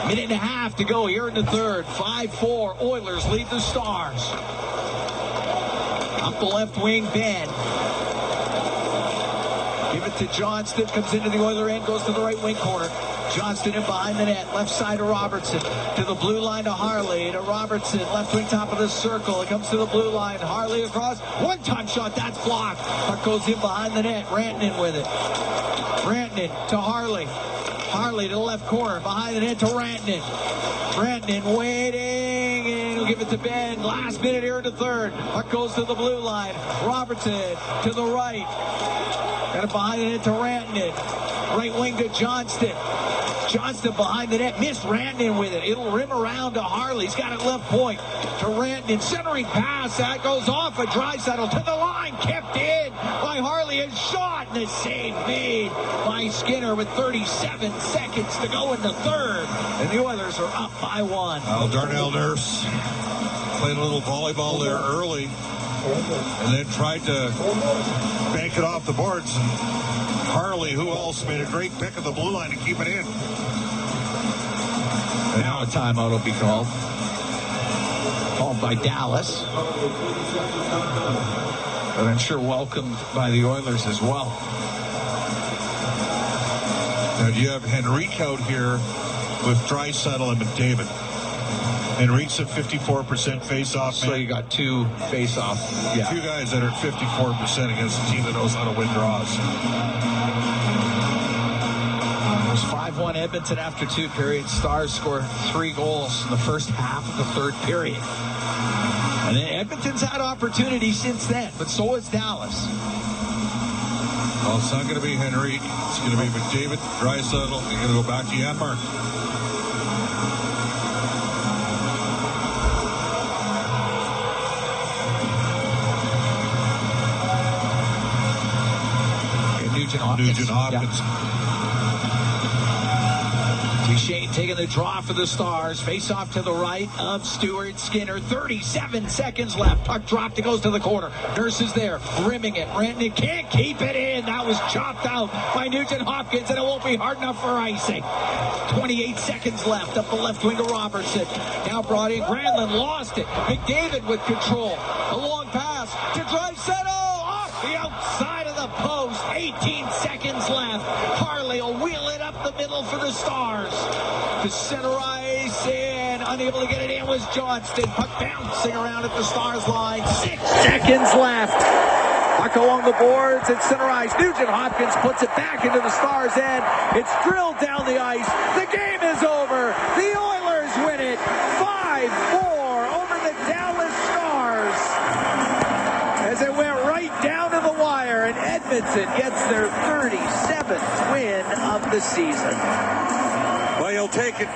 Minute and a half to go here in the third. 5-4. Oilers lead the Stars. Up the left wing, Ben. Give it to Johnston. Comes into the Oiler end. Goes to the right wing corner. Johnston in behind the net. Left side to Robertson. To the blue line to Harley. To Robertson. Left wing top of the circle. It comes to the blue line. Harley across. One-time shot. That's blocked. Puck goes in behind the net. Rantanen with it. Rantanen to Harley. Harley to the left corner. Behind the net to Rantanen. Rantanen waiting. And he'll give it to Ben. Last minute here in the third. Puck goes to the blue line. Robertson to the right. Got it behind the net to Rantanen. Right wing to Johnston. Johnston behind the net. Missed Rantanen with it. It'll rim around to Harley. He's got it left point to Rantanen. Centering pass. That goes off a Draisaitl to the line. Kept in by Harley. And shot. And a save made by Skinner with 37 seconds to go in the third. And the Oilers are up by 1. Well, Darnell Nurse played a little volleyball there early. And then tried to bank it off the boards. And Harley, who else, made a great pick of the blue line to keep it in. And now a timeout will be called. Called by Dallas. But I'm sure welcomed by the Oilers as well. Now, you have Henrique out here with Draisaitl and McDavid. Henrique's at 54% face-off. So you got 2 face-off. Yeah. A few guys that are at 54% against a team that knows how to win draws. It was 5-1 Edmonton after 2 periods. Stars scored 3 goals in the first half of the third period. And then Edmonton's had opportunities since then, but so has Dallas. Well, it's not going to be Henrique. It's going to be McDavid, Draisaitl. You're going to go back to Janmark. Nugent Hopkins. Duchesne taking the draw for the Stars. Face off to the right of Stewart. Skinner. 37 seconds left. Puck dropped. It goes to the corner. Nurse is there. Rimming it. Rantanen can't keep it in. That was chopped out by Nugent Hopkins, and it won't be hard enough for icing. 28 seconds left. Up the left wing to Robertson. Now brought in. Granlund lost it. McDavid with control. A long pass to Draisaitl. Off the outside of the post. 18 seconds left. Harley will wheel it up the middle for the Stars. To center ice, and unable to get it in was Johnston. Puck bouncing around at the Stars line. 6 seconds left. Puck along the boards and center ice. Nugent Hopkins puts it back into the Stars' end. It's drilled down the ice. The game is over. The Oilers win it 5-4 over the Dallas Stars. As it went right down to the wire, and Edmonton gets their 37th win of the season. Well, you'll take it